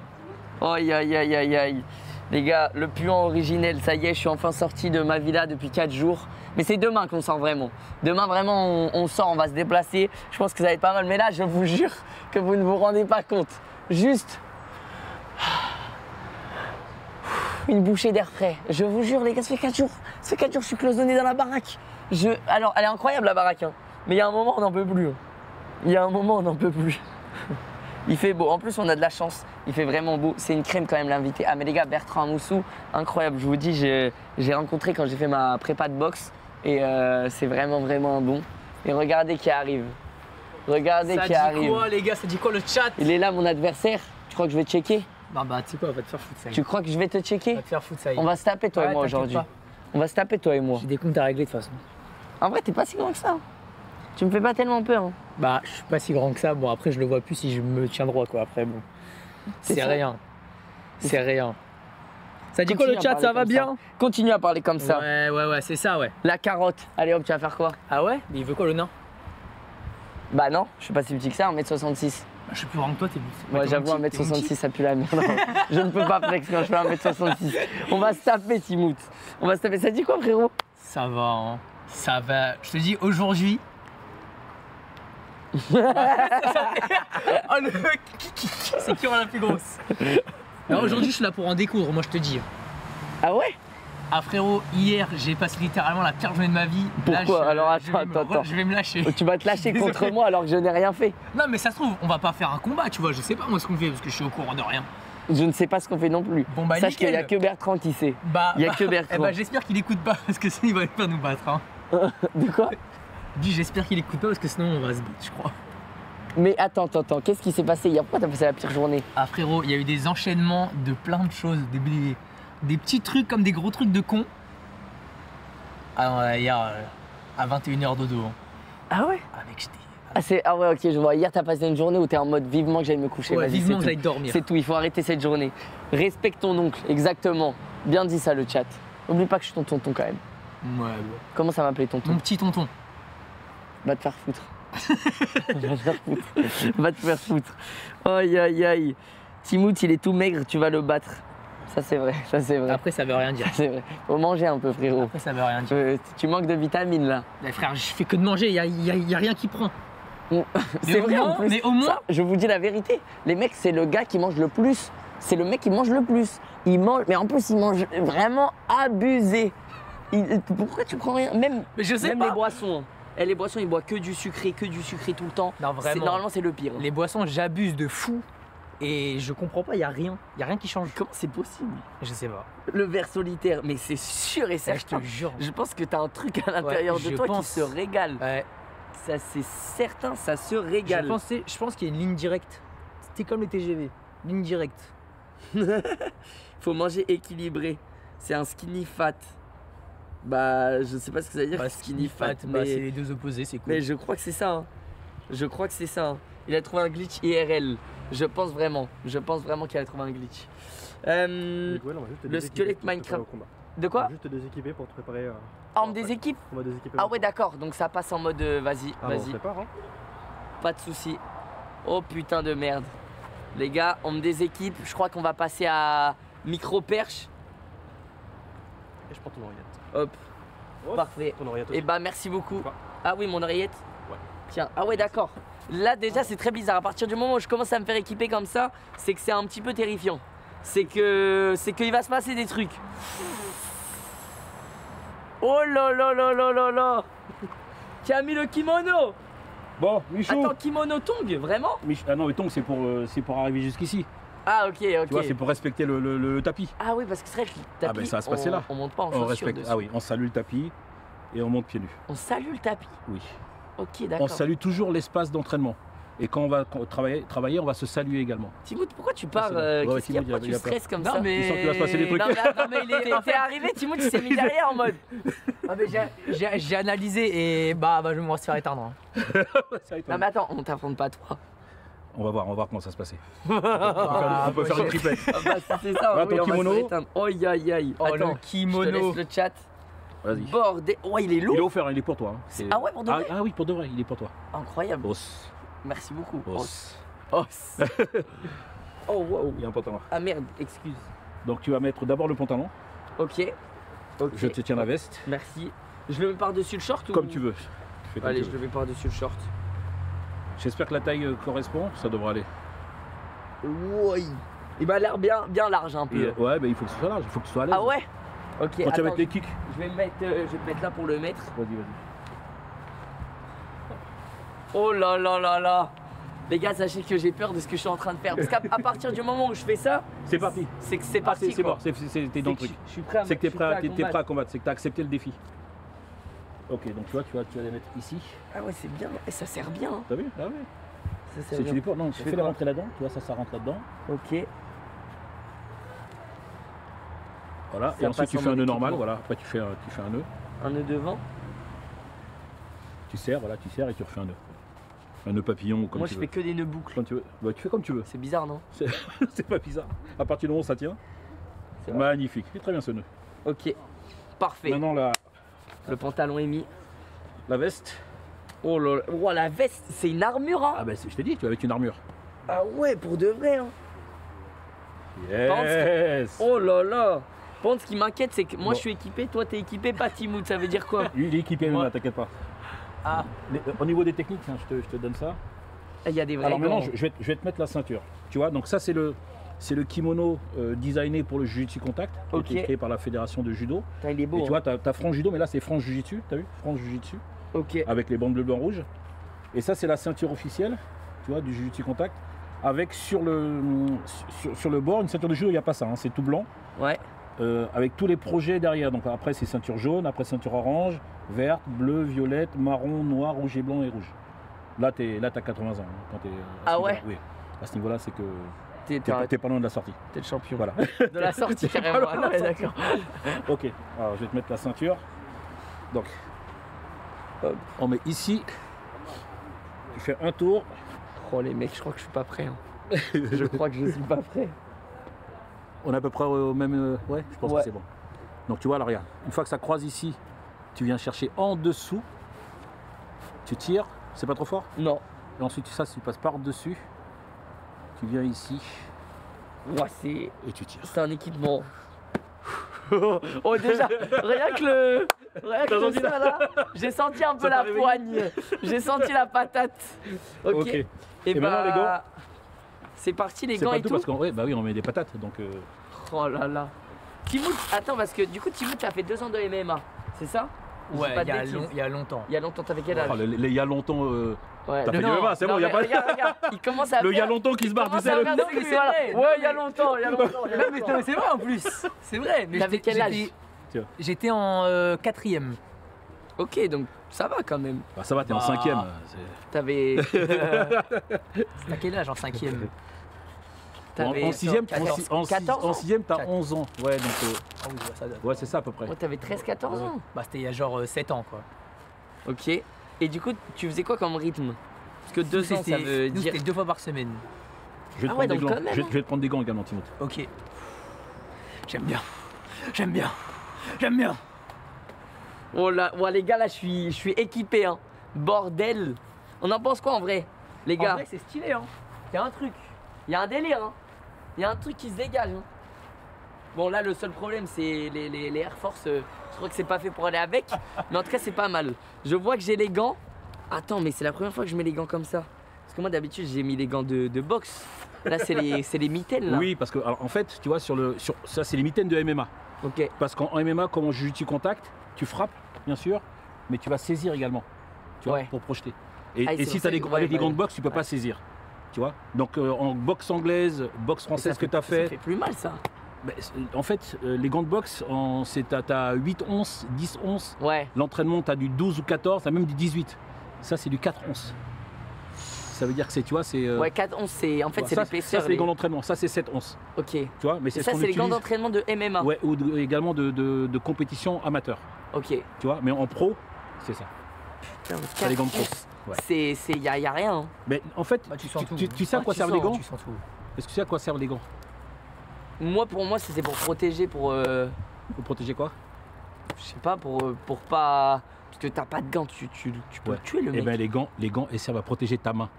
Aïe, aïe, aïe, aïe, aïe. Les gars, le puant originel, ça y est, je suis enfin sorti de ma villa depuis 4 jours. Mais c'est demain qu'on sort vraiment. Demain, vraiment, on sort, on va se déplacer. Je pense que ça va être pas mal. Mais là, je vous jure que vous ne vous rendez pas compte. Juste une bouchée d'air frais. Je vous jure, les gars, ça fait 4 jours. Ça fait 4 jours que je suis cloisonné dans la baraque. Alors, elle est incroyable, la baraque. Hein. Mais il y a un moment, on n'en peut plus. Il y a un moment, on n'en peut plus. Il fait beau. En plus, on a de la chance. Il fait vraiment beau. C'est une crème quand même, l'invité. Ah, mais les gars, Bertrand Amoussou, incroyable. Je vous dis, j'ai rencontré quand j'ai fait ma prépa de boxe. Et c'est vraiment, vraiment bon. Et regardez qui arrive. Regardez qui arrive. Ça dit quoi, les gars? Ça dit quoi, le chat? Il est là, mon adversaire. Tu crois que je vais te checker? Non, bah, tu sais quoi, on va te faire foutre, ça y est. Tu crois que je vais te On checker? va te faire foutre, ça y est. On va se taper, toi et Ouais, moi, t'inquiète aujourd'hui. pas. On va se taper, toi et moi. J'ai des comptes à régler, de toute façon. En vrai, t'es pas si grand que ça. Tu me fais pas tellement peur. Hein. Bah, je suis pas si grand que ça. Bon, après, je le vois plus si je me tiens droit, quoi. Après, bon. C'est C'est ça. rien. C'est rien. Ça dit quoi, Continue le à chat? parler Ça va comme bien? Continue à parler comme ça. Ouais, c'est ça, ouais. La carotte. Allez hop, tu vas faire quoi? Ah ouais? Mais il veut quoi, le nain? Bah non, je suis pas si petit que ça, 1m66. Bah, je suis plus grand que toi, t'es Moi j'avoue, 1m66, ça pue la merde. Je ne peux pas flex quand je fais 1m66. On va se taper, Timout. On va se taper. Ça dit quoi, frérot? Ça va, hein. Ça va. Je te dis, aujourd'hui. Oh, le c'est qui aura la plus grosse? Non, aujourd'hui, je suis là pour en découdre, moi, je te dis. Ah ouais? Ah, frérot, hier, j'ai passé littéralement la pire journée de ma vie. Pourquoi? Alors, attends, attends. Je vais me lâcher. Tu vas te lâcher Désolé. contre moi alors que je n'ai rien fait. Non, mais ça se trouve, on va pas faire un combat, tu vois. Je sais pas moi ce qu'on fait parce que je suis au courant de rien. Je ne sais pas ce qu'on fait non plus. Bon, bah, Sache qu'il n'y a nickel. que Bertrand qui sait. Bah, Il y a que Bertrand. Eh bah, j'espère qu'il écoute pas parce que sinon il va pas nous battre. Hein. De quoi? Dis, j'espère qu'il écoute pas parce que sinon on va se battre, je crois. Mais attends. Qu'est-ce qui s'est passé hier? Pourquoi t'as passé la pire journée? Ah, frérot, il y a eu des enchaînements de plein de choses, des petits trucs comme des gros trucs de con. Ah, hier, à 21h dodo. Hein. Ah ouais? Ah, mec, j'étais. Ah ouais, ok, je vois. Hier, t'as passé une journée où t'es en mode vivement que j'aille me coucher. Ouais, Vas-y, vivement c'est que j'aille tout. dormir. C'est tout, il faut arrêter cette journée. Respecte ton oncle, exactement. Bien dit ça, le chat. Oublie pas que je suis ton tonton quand même. Ouais. Comment ça m'appelait tonton? Mon petit tonton. Va te faire foutre. Va te faire foutre. Aïe, aïe, aïe. Timout, il est tout maigre, tu vas le battre. Ça, c'est vrai, ça, c'est vrai. Après, ça veut rien dire. C'est vrai. Faut manger un peu, frérot. Après, ça veut rien dire. Tu manques de vitamines, là. Mais frère, je fais que de manger, y a rien qui prend. C'est au vrai, moins- en plus. mais au moins- Ça, je vous dis la vérité. Les mecs, c'est le gars qui mange le plus. C'est le mec qui mange le plus. Il mange, mais en plus, il mange vraiment abusé. Pourquoi tu prends rien? Même, Mais je sais même pas. les boissons. Hein. Et les boissons, ils boivent que du sucré tout le temps. Non, vraiment. Normalement, c'est le pire. Les boissons, j'abuse de fou. Et je comprends pas, il y a rien qui change. Comment c'est possible? Je sais pas. Le ver solitaire, mais c'est sûr et Ouais, je certain. te jure. Je pense que t'as un truc à l'intérieur de je toi pense. qui se régale. Ouais. Ça, c'est certain, ça se régale. Je pense qu'il y a une ligne directe. C'était comme les TGV. Ligne directe. Faut manger équilibré. C'est un skinny fat. Bah, je sais pas ce que ça veut dire, Bah, skinny fat, bah, mais... c'est les deux opposés, c'est cool. Mais je crois que c'est ça. Hein. Je crois que c'est ça. Hein. Il a trouvé un glitch IRL. Je pense vraiment. Je pense vraiment qu'il a trouvé un glitch. Le squelette Minecraft. De quoi? Juste te déséquiper pour te préparer. Arme des équipes? On va déséquiper. Ah ouais, d'accord. Donc ça passe en mode vas-y, Ah bon, on vas-y. se prépare, hein. Pas de soucis. Oh putain de merde. Les gars, on me déséquipe. Je crois qu'on va passer à micro-perche. Et je prends ton oreillette. Hop, Oh, parfait. ton oreillette aussi. Et bah merci beaucoup. Quoi? Ah oui, mon oreillette? Ouais. Tiens, ah ouais, d'accord. Là déjà c'est très bizarre. À partir du moment où je commence à me faire équiper comme ça, c'est que c'est un petit peu terrifiant. C'est qu'il va se passer des trucs. Oh là là là là là là. Qui a mis le kimono? Bon, Michou. Attends, kimono tongue, vraiment? Ah non, mais Tong, c'est pour arriver jusqu'ici. Ah ok, ok. Tu vois, c'est pour respecter le tapis. Ah oui, parce que c'est vrai que le tapis, Ah ben, ça va se passer là. On monte pas en On chaussures respecte. dessus. Ah oui, on salue le tapis et on monte pieds nus. On salue le tapis. Oui. Ok, d'accord. On salue toujours l'espace d'entraînement. Et quand on va travailler, on va se saluer également. Timoth, pourquoi tu pars? Ouais, Qu'est-ce qu'il y a? Timoth, Pourquoi tu il a peur. stresses comme Non, ça? mais- Il sent qu'il va se passer des trucs. Non mais attends, mais t'es arrivé, Timoth, il s'est mis derrière en mode. Ah, mais j'ai analysé et bah je vais me faire éteindre. Hein. Non mais attends, on t'affronte pas toi. On va voir comment ça se passer. Ah, On peut faire une triplette. Ah bah si c'est ça, Voilà oui, ton on va kimono. se éteindre. Aïe aïe aïe. Oh, Attends, le je te laisse kimono. le chat. Vas-y. Bordel. Ouais, il est Il est lourd. offert, il est pour toi. Hein. C'est- Ah ouais, pour de vrai? Ah oui, pour de vrai, il est pour toi. Incroyable. Os. Merci beaucoup. Os. Os. Oh wow. Il y a un pantalon. Ah merde, excuse. Donc tu vas mettre d'abord le pantalon. Ok. Ok. Je te tiens la veste. Merci. Je le mets par-dessus le short ou... Comme tu veux. Tu fais comme Allez, tu je veux. le mets par-dessus le short. J'espère que la taille correspond. Ça devrait aller. Oui. Il m'a l'air bien large un peu. Ouais, mais il faut que ce soit large. Il faut que ce soit à l'aise. Ah ouais? Ok, Quand tu vas attends, mettre les kicks. je vais te mettre là pour le mettre. Vas-y. Oh là là là là. Les gars, sachez que j'ai peur de ce que je suis en train de faire. Parce qu'à partir du moment où je fais ça, C'est parti. c'est que c'est Ah, parti. c'est quoi. mort. T'es dans le truc. Je suis prêt à C'est que t'es je suis prêt, t'es combattre. prêt à combattre. C'est que t'as accepté le défi. Ok, donc tu vas les mettre ici. Ah ouais, c'est bien. Et ça sert bien. Hein. T'as vu? Ah oui. Ça C'est sert tu bien. les portes. Non, tu fais fais les quoi rentrer là-dedans. Tu vois, ça rentre là-dedans. Ok. Voilà. Ça Et ensuite passe tu en fais un mode nœud normal. équipement. Voilà. Après tu fais un nœud. Un nœud devant. Tu serres, voilà, tu serres et tu refais un nœud. Un nœud papillon ou comme Moi, tu je veux. fais que des nœuds boucles. Quand tu veux. Bah, tu fais comme tu veux. C'est bizarre, non? C'est pas bizarre. À partir du moment où ça tient. C'est vrai. Magnifique. C'est très bien ce nœud. Ok. Parfait. Maintenant Le pantalon est mis. la veste. Oh là là. Oh, la veste, c'est une armure, hein? Ah bah je t'ai dit, tu vas avec une armure. Ah ouais, pour de vrai, hein? Yes. Oh là là. Par contre, ce qui m'inquiète, c'est que moi, Bon. je suis équipé, toi, t'es équipé, pas Timoth. Ça veut dire quoi? Lui il est équipé Ouais. là, t'inquiète pas. Ah, Au niveau des techniques, hein, je te donne ça. il y a des vrais Alors maintenant, gants. je vais te mettre la ceinture. Tu vois, donc ça c'est le kimono designé pour le Jiu-Jitsu Contact, qui a Ok. été créé par la fédération de judo. Putain, il est beau. Et tu hein. vois, t'as frange judo, mais là c'est frange Jiu-Jitsu, t'as vu? Frange Jiu-Jitsu, Ok. avec les bandes bleu, blanc, rouge. Et ça c'est la ceinture officielle, tu vois, du Jiu-Jitsu Contact. Avec sur le bord, une ceinture de judo, il n'y a pas ça, hein, c'est tout blanc. Ouais. Avec tous les projets derrière. Donc après c'est ceinture jaune, après ceinture orange, verte, bleue, violette, marron, noir, rouge et blanc et rouge. Là t'as 80 ans. Hein, quand t'es, à ce Ah ouais? niveau-là. Oui. À ce niveau-là, c'est que T'es t'es pas loin de la sortie. le champion. Voilà. De la sortie, T'es pas carrément. loin de la Ah ouais, sortie. d'accord. Ok. Alors je vais te mettre la ceinture. Donc Hop. on met ici. Tu fais un tour. Oh, les mecs, je crois que je suis pas prêt. Hein. Je crois que je suis pas prêt. On est à peu près au même. Ouais, je pense Ouais. que c'est bon. Donc tu vois, là, regarde. Une fois que ça croise ici, tu viens chercher en dessous. Tu tires. C'est pas trop fort. Non. Et ensuite, ça, tu passes par-dessus. Tu viens ici Moi, c'est et tu tires. un équipement. Oh, déjà, rien que senti ça là, j'ai senti un peu Ça t'a la réveillé poigne, j'ai senti la patate. Ok. Ok. Et, Et maintenant, les gants. c'est parti les C'est gants pas et tout tout. parce qu'on bah oui, on met des patates. Donc Oh là là. Timoth, attends parce que du coup Timoth, t'as fait 2 ans de MMA, c'est ça? Je dis Ouais, pas de il bêtises. y a longtemps. Il y a longtemps, t'avais quel âge? Ah, il y a longtemps. Ouais. T'as fait du Non, MMA, c'est bon, Non, il y a mais pas. regarde, il commence à Le il y a faire- longtemps qui se barre, tu commence sais. à le- faire Non, des mais trucs, c'est voilà. vrai. Ouais, il y a longtemps, il y a longtemps. il y a Non, mais longtemps. c'est vrai en plus. C'est vrai. Mais T'avais quel âge? J'étais en 4e. Ok, donc ça va quand même. Bah, ça va, t'es en Bah. 5e. T'avais. T'as quel âge en 5e? T'avais. En 6e, 14 ans. en 6e, t'as 11 ans. Ouais, donc. Ah oui, bah, ça date. Ouais, c'est ça à peu près. Ouais, t'avais 13-14 ans. Bah, c'était il y a genre 7 ans quoi. Ok. Et du coup, tu faisais quoi comme rythme? Parce que 200, ça veut Nous, dire. c'était 2 fois par semaine. Je vais te Ah ouais, prendre des donc gants. quand même, Je vais te prendre des gants également, Timothée. Ok. J'aime bien. J'aime bien. J'aime bien. Oh là, ouais, les gars, là, je suis équipé, hein. Bordel. On en pense quoi en vrai? Les En gars, vrai, c'est stylé hein. Il y a un truc. il y a un délire, hein. Il y a un truc qui se dégage, hein. Bon, là, le seul problème, c'est les Air Force. Je crois que c'est pas fait pour aller avec. Mais en tout cas, c'est pas mal. Je vois que j'ai les gants. Attends, mais c'est la première fois que je mets les gants comme ça. Parce que moi, d'habitude, j'ai mis les gants de boxe. Là, c'est les mitaines, là. Oui, parce que, alors, en fait, tu vois, ça, c'est les mitaines de MMA. Ok. Parce qu'en MMA, comme en jiu-jitsu contact, tu frappes, bien sûr, mais tu vas saisir également. Tu vois, Ouais. pour projeter. Et, Ah, et c'est si pour tu as ça des, que- avec ouais, des gants de ouais. boxe, tu peux Ouais. pas saisir. Tu vois. Donc en boxe anglaise, boxe française que tu as Ça fait, fait plus mal, ça. ben, en fait, les gants de boxe, t'as 8 onces, 10 onces. Ouais. L'entraînement, tu as du 12 ou 14, tu as même du 18. Ça, c'est du 4 onces. Ça veut dire que c'est, tu vois, c'est. Ouais, 4 onces, c'est. En fait, c'est ça, l'épaisseur. ça, c'est les gants d'entraînement. Ça, c'est 7 onces. Ok. Tu vois, mais Et c'est ce ça, qu'on c'est les utilise. gants d'entraînement de MMA. Ouais, ou également de compétition amateur. Ok. Tu vois, mais en pro, c'est ça. Putain, C'est les gants de pro. 4 onces. Ouais. Y a rien. Hein. Mais en fait, Bah, tu sens tout. tu sais à Ah, quoi tu servent sens, les gants? Tu sens tout. Est-ce que tu sais à quoi servent les gants? Moi, pour moi, c'est pour protéger, pour. Pour protéger quoi? Je sais pas, pour pas. Parce que t'as pas de gants, tu peux Ouais. le tuer, le Eh mec. ben les gants, ils servent à protéger ta main.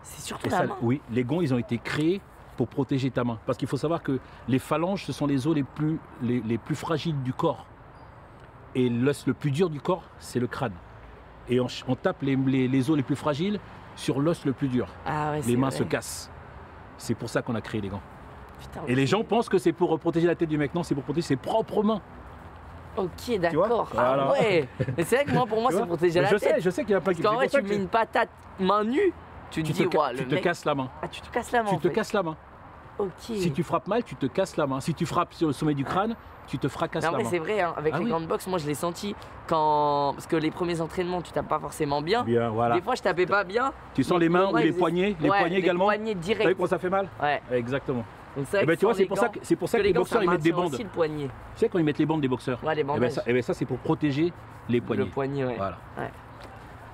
C'est surtout Et la ça, main. oui, les gants, ils ont été créés pour protéger ta main. Parce qu'il faut savoir que les phalanges, ce sont les os les plus fragiles du corps. Et l'os le plus dur du corps, c'est le crâne. Et on tape les os les plus fragiles sur l'os le plus dur. Ah ouais, Les c'est mains vrai. se cassent. C'est pour ça qu'on a créé les gants. Putain, Et les ok. gens pensent que c'est pour protéger la tête du mec. Non, c'est pour protéger ses propres mains. Ok, d'accord. Ah Voilà. ouais. Mais c'est vrai que moi, pour moi, Tu c'est vois. pour protéger la je tête. sais, je sais qu'il y a plein qui Parce qu'en vrai, c'est tu pour ça mets que une patate main nue, tu te tu dis, te, ouais, tu le te mec. casses la main. Ah, tu te casses la main. Tu en te fait. casses la main. Ok. Si tu frappes mal, tu te casses la main. Si tu frappes sur le sommet du crâne, tu te fracasses Non, la mais main. c'est vrai, hein, avec Ah les oui. gants de boxe, moi je l'ai senti quand. Parce que les premiers entraînements, tu tapes pas forcément bien. Bien, voilà. Des fois, je tapais pas bien. Tu sens mais les mains pour moi, ou les ils faisaient- poignets, les Ouais, poignets également. Les poignets T'as vu direct. comment ça fait mal? Ouais. Exactement. Donc c'est Eh vrai ben, que tu vois, sans c'est les pour gants- ça que les parce que les gants, boxeurs ça ils mettent des maintient bandes. aussi le poignet. Tu sais quand ils mettent les bandes des boxeurs. Ouais, les Eh ben, bandages. ça c'est pour protéger les poignets. Le poignet, ouais. Voilà. Ouais.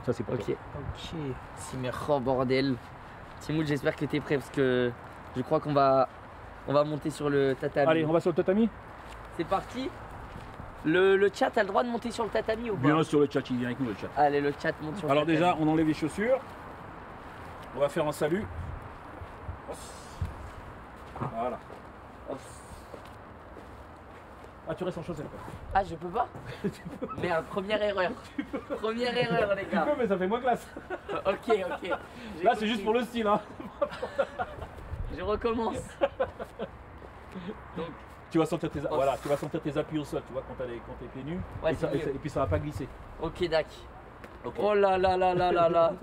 Ça c'est pour Ok. toi. Ok. Simer, oh bordel. Timoud, j'espère que t'es prêt parce que je crois qu'on va monter sur le tatami. Allez, on va sur le tatami. C'est parti. Le chat a le droit de monter sur le tatami ou pas? Bien sur le chat, il vient avec nous le chat. Allez, le chat monte sur Alors le tatami. déjà, on enlève les chaussures. On va faire un salut. Voilà. Ah, tu restes en chaussettes quoi. Ah, je peux pas? Merde, première erreur. Première erreur, les Tu gars. peux, mais ça fait moins classe. Ok, ok. Là, c'est juste pour le style. Hein. Je recommence. Tu vas sentir voilà, tu vas sentir tes appuis au sol, tu vois, quand t'es pieds nus. Ouais, et, c'est mieux. et puis ça va pas glisser. Ok, Dak. Ok. Oh là là là là là là.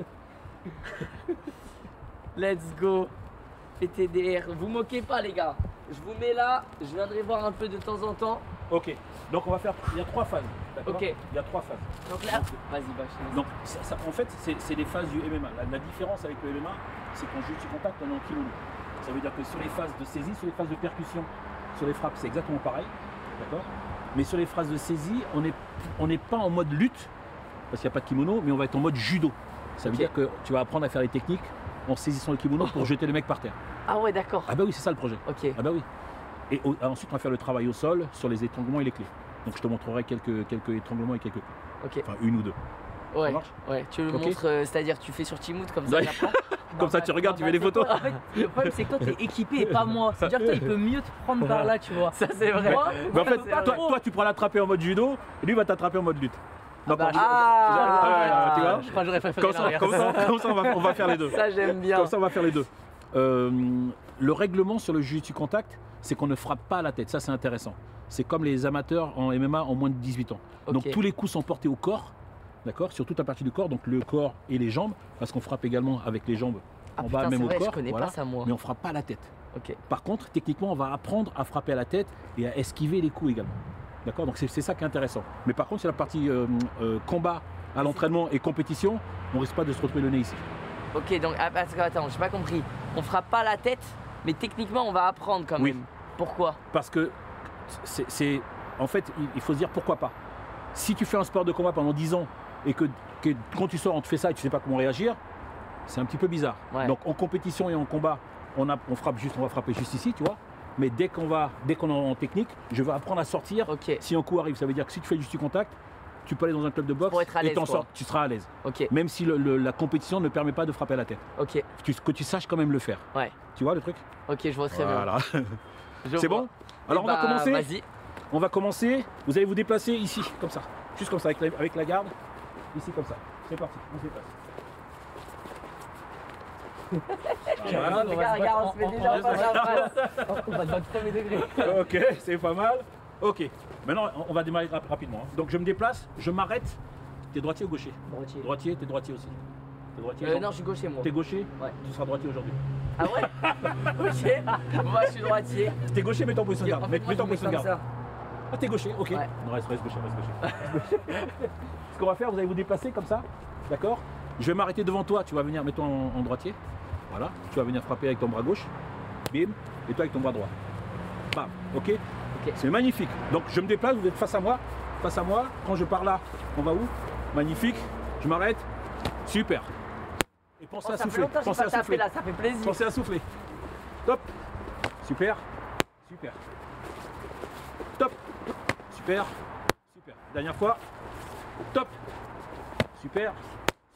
Let's go. PTDR. Vous moquez pas, les gars. Je vous mets là. Je viendrai voir un peu de temps en temps. Ok. Donc on va faire. Il y a 3 phases. D'accord. Ok. Il y a 3 phases. Donc là, vas-y, bah, je te laisse. Donc en fait, c'est les phases du MMA. La différence avec le MMA, c'est qu'en jiu-jitsu contact, on est en kimono. Ça veut dire que sur les phases de saisie, sur les phases de percussion, sur les frappes, c'est exactement pareil. D'accord. Mais sur les phases de saisie, on n'est pas en mode lutte, parce qu'il n'y a pas de kimono, mais on va être en mode judo. Ça veut Ok. dire que tu vas apprendre à faire les techniques en saisissant le kimono pour jeter le mec par terre. Ah ouais, d'accord. Ah bah oui, c'est ça le projet. Ok. Ah bah oui. Et ensuite, on va faire le travail au sol sur les étranglements et les clés. Donc je te montrerai quelques étranglements et quelques clés. Ok. Enfin, une ou deux. Ouais. marche Ouais. Tu le Ok. montres, c'est-à-dire tu fais sur Timoud comme ça. Ouais. il apprend. Comme ça, tu regardes, tu fais les photos. En fait, le problème, c'est que toi, t'es équipé et pas moi. C'est-à-dire que toi, il peut mieux te prendre par là, tu vois. Ça c'est vrai. Moi, Mais en fait, c'est pas trop. toi, tu pourras l'attraper en mode judo, et lui va t'attraper en mode lutte. Donc, bah, on- Ah, tu vois Je crois que j'aurais préféré comme ça, l'inverse. comme ça, on va faire les deux. Ça j'aime bien. Comme ça, on va faire les deux. Le règlement sur le jiu-jitsu contact, c'est qu'on ne frappe pas à la tête. Ça, c'est intéressant. c'est comme les amateurs en MMA en moins de 18 ans. Ok. Donc tous les coups sont portés au corps, d'accord, sur toute la partie du corps, donc le corps et les jambes, parce qu'on frappe également avec les jambes Ah en bas, putain, même c'est au vrai, corps. je connais voilà. pas ça moi. Mais on frappe pas à la tête. Ok. Par contre, techniquement, on va apprendre à frapper à la tête et à esquiver les coups également. D'accord. Donc c'est ça qui est intéressant. Mais par contre, sur la partie combat à l'entraînement et compétition, on risque pas de se retrouver le nez ici. Ok, donc attends, j'ai pas compris. On frappe pas la tête, mais techniquement on va apprendre quand Oui. même. Pourquoi? Parce que en fait, il faut se dire pourquoi pas. Si tu fais un sport de combat pendant 10 ans et que quand tu sors, on te fait ça et tu sais pas comment réagir, c'est un petit peu bizarre. Ouais. Donc en compétition et en combat, on va frapper juste ici, tu vois. Mais dès qu'on est en technique, je vais apprendre à sortir. Ok. Si un coup arrive, ça veut dire que si tu fais juste du contact, tu peux aller dans un club de boxe Pour être à et l'aise, t'en quoi. sors, tu seras à l'aise. Ok. Même si la compétition ne permet pas de frapper à la tête. Ok. Que tu saches quand même le faire. Ouais. Tu vois le truc? Ok, je vois très bien. Voilà. Je C'est vois. bon? Alors Eh on va bah, commencer. Vas-y. On va commencer. Vous allez vous déplacer ici, comme ça. Juste comme ça, avec la garde. Ici, comme ça. C'est parti, on se déplace. Voilà. Regarde, on se met déjà en face à face. On va te battre premier degré. Ok, c'est pas mal. Ok. Maintenant, on va démarrer rapidement. hein. Donc, je me déplace, je m'arrête. T'es droitier ou gaucher? Droitier. Droitier, t'es droitier aussi. T'es droitier? Non, je suis gaucher moi. T'es gaucher? Ouais. Tu seras droitier aujourd'hui. Ah ouais? Ok. Moi je suis droitier. T'es gaucher, mets-toi en position de garde. En fait, Mets-toi en moi, je position de me mets garde. comme Ah, t'es gaucher, ok. Ouais. Non, reste gaucher, reste gaucher. Ce qu'on va faire, vous allez vous déplacer comme ça, d'accord? Je vais m'arrêter devant toi, tu vas venir, mets-toi en droitier. Voilà, tu vas venir frapper avec ton bras gauche. Bim, et toi avec ton bras droit. Bam, ok? Ok. C'est magnifique. Donc je me déplace, vous êtes face à moi. Face à moi, quand je pars là, on va où? Magnifique, je m'arrête. Super. Et pensez Oh, à ça fait souffler. longtemps que j'ai Pensez pas à tapé souffler. là, ça fait plaisir. Pensez à souffler. Top. Super. Super. Top. Super. Super. Dernière fois. Top. Super.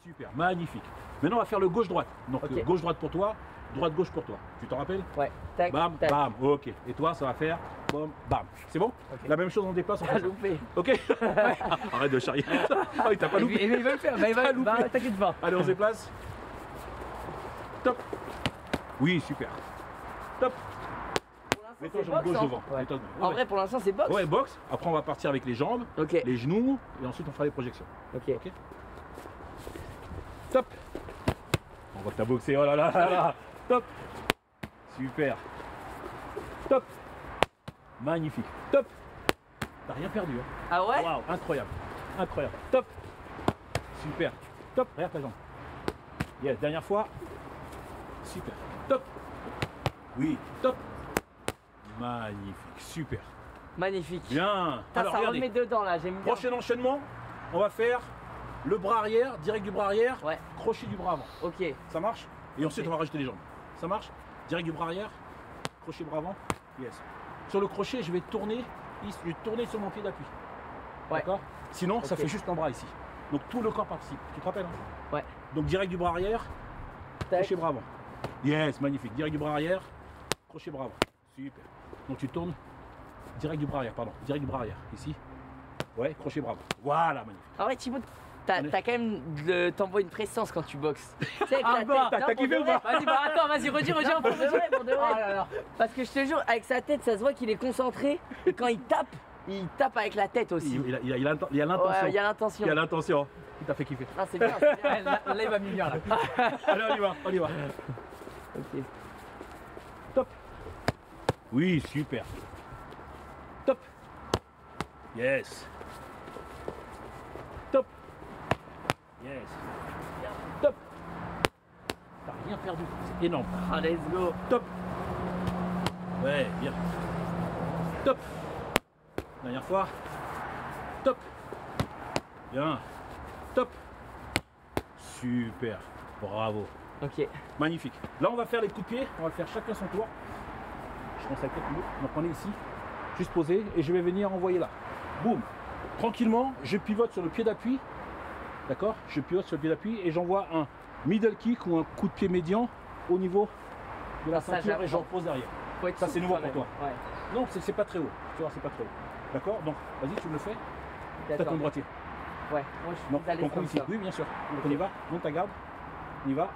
Super. Magnifique. Maintenant, on va faire le gauche-droite. Donc, Ok. gauche-droite pour toi, droite-gauche pour toi. Tu t'en rappelles? Ouais. Tac, Bam, tac. bam. Ok. Et toi, ça va faire bam, bam. C'est bon? Ok. La même chose, on déplace, on T'as fait ça. loupé. Ok? Arrête de charrier. Ah oui, t'as pas loupé. Il va le faire, il va le faire. T'inquiète pas. Allez, on se déplace. Top. Oui, super. Top. Mets-toi c'est jambe gauche boxe, hein. devant. Ouais. Mets-toi- En ouais. vrai, pour l'instant, c'est boxe. Ouais, boxe. Après, on va partir avec les jambes, Ok. les genoux, et ensuite, on fera les projections. Ok. Ok. Top. On voit que t'as boxé. Oh là là là là. Top. Super. Top. Magnifique. Top. T'as rien perdu. Hein. Ah ouais? Waouh, incroyable. Incroyable. Top. Super. Top. Regarde ta jambe. Yes, dernière fois. Super. Top. Oui, top. Magnifique. Super. Magnifique. Bien. Putain, Alors, ça regardez. remet dedans là, j'aime bien. Prochain enchaînement, on va faire le bras arrière, direct du bras arrière, Ouais. crochet du bras avant. Ok. Ça marche? Et ensuite, on va rajouter les jambes. Ça marche? Direct du bras arrière, crochet bras avant. Yes. Sur le crochet, je vais tourner, je vais tourner sur mon pied d'appui. Ouais. D'accord? Sinon, ça Ok. fait juste un bras ici. Donc tout le corps participe. Tu te rappelles? Hein? Ouais. Donc direct du bras arrière, Tac. crochet bras avant. Yes, magnifique. Direct du bras arrière, crochet bras avant. Super. Donc tu tournes, direct du bras arrière, pardon. Direct du bras arrière, ici. Ouais, crochet bras avant. Voilà, magnifique. En vrai, Thibaut, t'as quand même t'envoies une présence quand tu boxes. Tu sais, avec Ah la bah, tête. t'as Non, pour kiffé de ou vrai. pas? Vas-y, bah attends, vas-y, redis Pour un peu. de vrai, pour de vrai. Oh là là. Parce que je te jure, avec sa tête, ça se voit qu'il est concentré. Et quand il tape avec la tête aussi. Il a l'intention. Ouais, il y a l'intention. Il a l'intention. Il t'a fait kiffer. Ah, c'est bien, c'est bien. Ouais, Là, il va venir là. Allez, on y va, on y va. Ok. Top. Oui, super. Top. Yes. Top. Yes. Top. T'as rien perdu. C'est énorme. Ah, let's go. Top. Ouais, bien. Top. Dernière fois. Top. Bien. Top. Super. Bravo. Ok. Magnifique. Là, on va faire les coups de pied. On va le faire chacun son tour. Je pense à quelques minutes. Donc, on est ici. Juste posé. Et je vais venir envoyer là. Boum. Tranquillement, je pivote sur le pied d'appui. D'accord? Je pivote sur le pied d'appui et j'envoie un middle kick ou un coup de pied médian au niveau de la Ça, ceinture et je j'apprends. repose derrière. Faut être Ça, c'est souple nouveau quand pour même. toi. Ouais. Non, c'est pas très haut. Tu vois, c'est pas très haut. D'accord? Donc, vas-y, tu me le fais. T'as D'accord. ton droitier. Ouais. Moi, je suis Non, plus à l'aise ton coup comme ici. ça. Oui, bien sûr. Donc, on y va. Monte ta garde. On y va.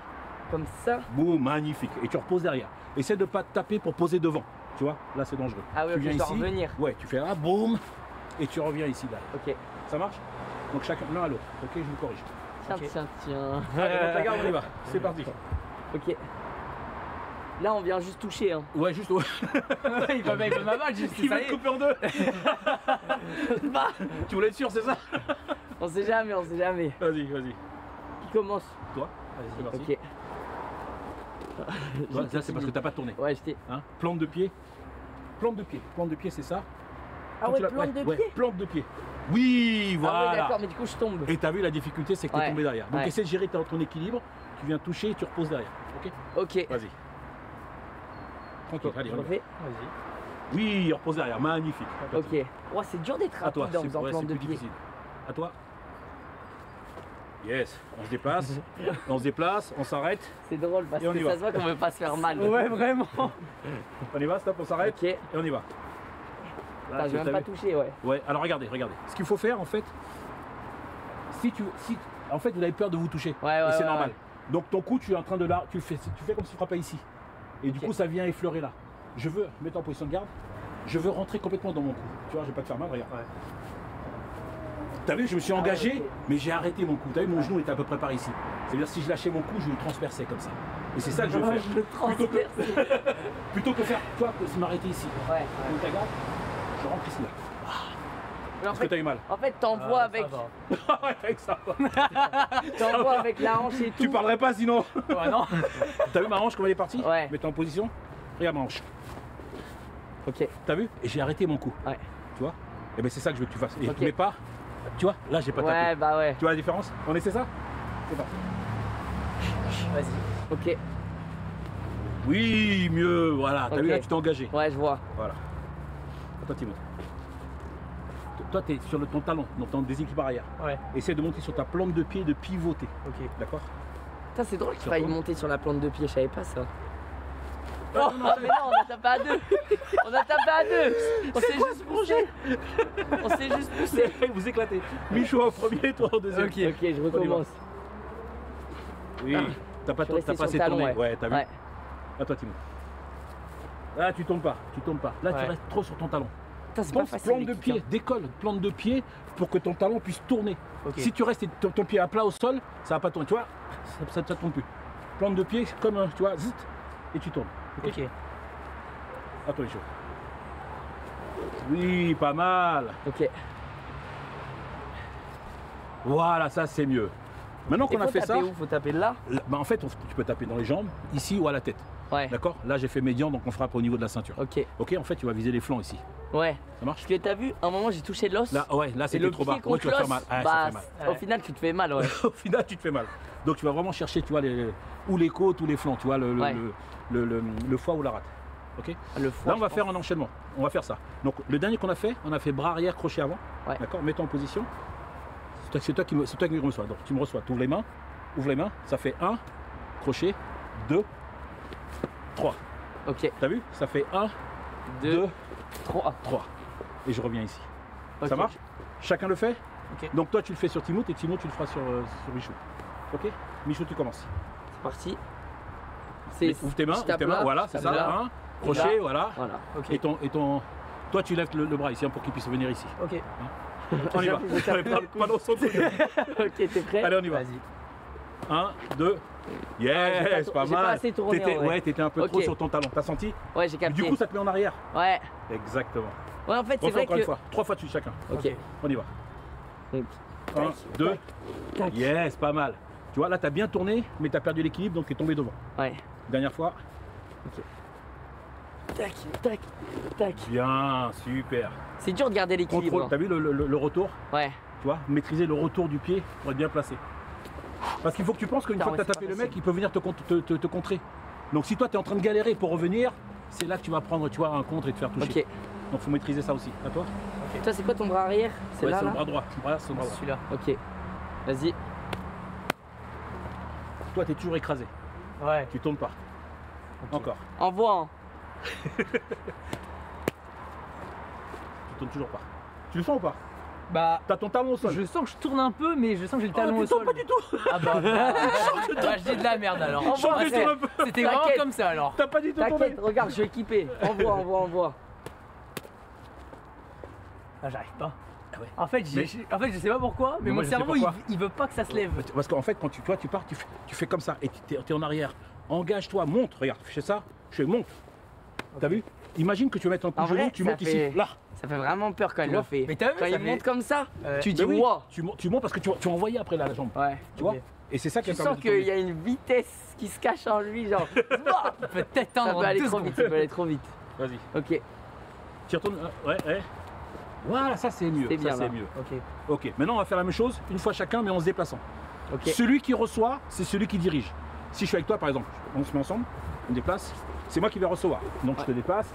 Comme ça. Boum, magnifique. Et tu reposes derrière. Essaie de ne pas te taper pour poser devant. Tu vois, là c'est dangereux. Ah oui, tu ok, viens je dois ici, revenir. ouais, tu fais là, boum, et tu reviens ici là. Ok. Ça marche? Donc chacun l'un à l'autre. Ok, je vous corrige. Tiens, Ok. tiens. Allez, monte la garde, on y va. C'est parti. Ok. Là, on vient juste toucher. Hein. Ouais, juste. Il va ma balle, juste. Il Ça va y te est. couper en deux. Tu voulais être sûr, c'est ça? On sait jamais, on sait jamais. Vas-y, vas-y. Qui commence? Toi, c'est parti. Ok. Toi, ça c'est parce que t'as pas tourné. Ouais, j'étais. Hein? Plante de pied. Plante de pied. Plante de pied, c'est ça. Ah Quand ouais, tu l'as- plante de ouais, pied. plante de pied. Oui, Ah voilà. ouais, d'accord, mais du coup, je tombe. Et t'as vu, la difficulté, c'est que t'es Ouais. tombé derrière. Donc Ouais. essaie de gérer ton équilibre. Tu viens toucher et tu reposes derrière. Ok? Ok. Vas-y. Tranquille, allez, Je on y va. refais. Vas-y. Oui, repose derrière. Magnifique. Ok. Oh, c'est dur d'être À toi, rapide en c'est faisant ouais, plante c'est de plus pied. difficile. À toi. Yes, on se déplace, on se déplace, on s'arrête. C'est drôle parce Et on y que va. ça se voit qu'on veut pas se faire mal. Ouais, vraiment. On y va, stop, on s'arrête Ok. et on y va. Putain, je vais même pas toucher, ouais. Ouais, alors regardez. Ce qu'il faut faire en fait, en fait vous avez peur de vous toucher. Ouais, et ouais, c'est ouais, normal. ouais. Donc ton coup, tu es en train de là, tu fais comme si tu frappais ici. Et du Ok. coup, ça vient effleurer là. Je veux mettre en position de garde. Je veux rentrer complètement dans mon coup. Tu vois, je vais pas te faire mal, regarde. Ouais. T'as vu, je me suis engagé, ok. mais j'ai arrêté mon coup. T'as vu, mon genou était à peu près par ici. C'est-à-dire si je lâchais mon coup, je le transperçais comme ça. Et c'est ça que je veux faire. Je le transperce. Plutôt que faire, toi, que m'arrêter ici. Ouais. Donc ta garde, je rentre ici là. Mais en Est-ce que t'as fait, eu mal? en fait, t'envoies avec, Ouais, avec ça. t'envoies avec la hanche et tout. Tu parlerais pas sinon. Ouais, non. T'as vu ma hanche, comment elle est partie? Ouais. Mets-toi en position. Regarde ma hanche. Ok. T'as vu? Et j'ai arrêté mon coup. Ouais. Tu vois? Et ben c'est ça que je veux que tu fasses. Et Ok. mais pas. Tu vois? Là, j'ai pas Ouais, tapé. bah ouais. Tu vois la différence? On essaie ça? C'est parti. Vas-y. Ok. Oui, mieux. Voilà. T'as Ok. vu là, tu t'es engagé. Ouais, je vois. Voilà. Toi, Thibaut. Toi, tu es sur ton talon, donc tu es en déséquilibre arrière. Ouais. Essaie de monter sur ta plante de pied et de pivoter. Ok. D'accord? Putain, c'est drôle qu'il Sur faille toi. monter sur la plante de pied, je savais pas ça. Non, Oh, mais non, on a tapé à deux. On a tapé à deux. On s'est juste poussé. On s'est juste poussé. Vous éclatez. Michou en premier, toi en deuxième. Ok, je recommence. Oui, t'as pas, Je suis resté t'as pas sur assez le talon, tourné. ouais. Ouais, t'as vu? Ouais. À toi, Timo. Là, tu tombes pas. Là, tu Ouais. restes trop sur ton talon. Putain, c'est pas Pense facile. plante les de kicks, pied, hein. décolle, plante de pied pour que ton talon puisse tourner. Ok. Si tu restes ton pied à plat au sol, ça va pas tourner. Tu vois, ça tourne plus. Plante de pied, comme un, tu vois, zut, et tu tournes. Ok. À toi, les choses. Oui, pas mal. Ok. Voilà, ça c'est mieux. Maintenant Et qu'on a faut fait ça, taper où? Faut taper là? bah, en fait, tu peux taper dans les jambes, ici ou à la tête. Ouais. D'accord? Là, j'ai fait médian, donc on frappe au niveau de la ceinture. Ok. Ok, en fait, tu vas viser les flancs ici. Ouais. Ça marche? Parce que t'as vu, à un moment j'ai touché l'os. Là, ouais, là et c'était le trop pied bas. Ouais, contre tu vas te faire l'os, mal. Ouais, bah, ça fait mal. au final tu te fais mal, ouais. Au final, tu te fais mal. Donc, tu vas vraiment chercher, tu vois, ou les côtes ou les flancs, tu vois, Ouais. le foie ou la rate. Ok? Le foie. Là, on va je faire un enchaînement. On va faire ça. Donc, le dernier qu'on a fait bras arrière, crochet avant. Ouais. D'accord? Mets-toi en position. C'est toi qui me reçois. Donc, tu me reçois. Tu ouvres les mains. Ouvre les mains. Ça fait 1, crochet, 2, 3. pense. Ok. T'as vu? Ça fait 1, 2, 2, 3. 3. Et je reviens ici. Ok. Ça marche? Chacun le fait? Ok. Donc, toi, tu le fais sur Timoth et Timoth, tu le feras sur Michou. Ok? Michou, tu commences. C'est parti. Ouvre tes mains, je tape là, voilà, je c'est tape ça. là, Un, crochet, là. voilà. Voilà. Ok. Et ton. Toi, tu lèves le bras ici hein, pour qu'il puisse venir ici. Ok. On y va. Je tape Pas dans son truc. Ok, t'es prêt? Allez, on y va. Vas-y. 1, 2. Yes, pas j'ai pas mal. assez tourné, T'étais en vrai. ouais, t'étais un peu trop Ok. sur ton talon. T'as senti? Ouais, j'ai Mais capté. du coup, ça te met en arrière. Ouais. Exactement. Ouais, en fait, c'est Refais vrai encore que. une fois. 3 fois dessus chacun. Ok. On y va. Donc, 1, 2. tac. Yes, pas mal. Tu vois, là, t'as bien tourné, mais t'as perdu l'équilibre, donc t'es tombé devant. Ouais. Dernière fois. Tac, tac, tac. Bien, super. C'est dur de garder l'équilibre. Contrôle, t'as vu le retour? Ouais. Tu vois, maîtriser le retour du pied pour être bien placé. Parce qu'il faut que tu penses qu'une Putain, fois que ouais, tu as c'est tapé pas le mec, facile. il peut venir te contrer. Donc si toi tu es en train de galérer pour revenir, c'est là que tu vas prendre tu vois, un contre et te faire toucher. Ok. Donc il faut maîtriser ça aussi. À toi? Toi, c'est quoi ton bras arrière? C'est Ouais, là, c'est le là? bras droit. Le bras, c'est le bras droit. Celui-là. Ok. Vas-y. Toi tu es toujours écrasé. Ouais. Tu tournes pas. Ok. Encore. Envoie. Hein. Tu tournes toujours pas. Tu le sens ou pas? Bah, T'as ton talon au sol. je sens que je tourne un peu, mais je sens que j'ai le talon tu au tournes sol. pas du tout. Ah bah, je dis de la merde alors. Je sens que tu tournes un peu. C'était vraiment T'inquiète. comme ça alors. T'as pas du tout tourné. T'inquiète, regarde, je vais équiper. Envoie. Ah, j'arrive pas. Ah ouais. En fait, je sais pas pourquoi, mais Mais moi, mon je sais cerveau pourquoi. il veut pas que ça se lève. Parce qu'en fait, quand tu pars, tu fais comme ça et t'es en arrière. Engage-toi, monte. Regarde, fais ça. Je fais monte. T'as vu? Imagine que tu vas mettre un coup En de genou, vrai, tu ça montes fait- ici. Là. Ça fait vraiment peur quand il Tu le vois. fait. Mais t'as vu, Quand ça il fait- monte comme ça, tu Mais dis oui, waouh. tu montes parce que tu vas envoyer après la jambe. Ouais. Tu vois? Ok. Et c'est ça qui Tu a permis sens de tomber. qu'il y a une vitesse qui se cache en lui, genre. Peut-être Ça tendre peut en aller 2 trop secondes. vite, ça peut aller trop vite. Vas-y. Ok, Tu retournes. Ouais. Voilà, ça c'est mieux. c'est bien Ça c'est là. mieux. Ok, Ok, maintenant on va faire la même chose, une fois chacun, mais en se déplaçant. ok. Celui qui reçoit, c'est celui qui dirige. Si je suis avec toi, par exemple, on se met ensemble, on déplace, c'est moi qui vais recevoir. Donc je te déplace,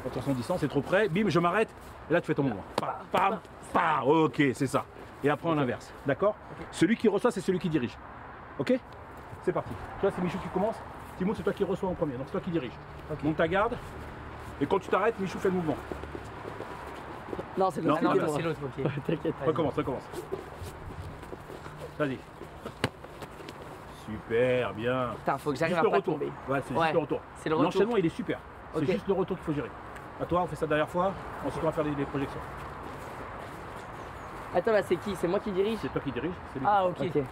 attention distance, c'est trop près, bim, je m'arrête, et là tu fais ton mouvement. Pam, pam, ok, c'est ça. Et après on inverse, d'accord? Celui qui reçoit, c'est celui qui dirige. Ok? C'est parti. Tu vois, c'est Michou qui commence, Timo, c'est toi qui reçois en premier, donc c'est toi qui dirige. Monte ta garde, et quand tu t'arrêtes, Michou fait le mouvement. Non, c'est Non, l'autre. Ah non, non, non, c'est l'autre, ok. T'inquiète. Recommence. Vas-y. Super, bien. Putain, faut que j'arrive Juste à le pas retour. tomber. Ouais, c'est Ouais, juste le retour. c'est le retour. L'enchaînement, il est super. Ok. C'est juste le retour qu'il faut gérer. À toi, on fait ça la dernière fois. Ensuite, on va faire les projections. Attends, là, c'est qui? C'est moi qui dirige? C'est toi qui dirige. C'est lui. Ah, ok. Ok.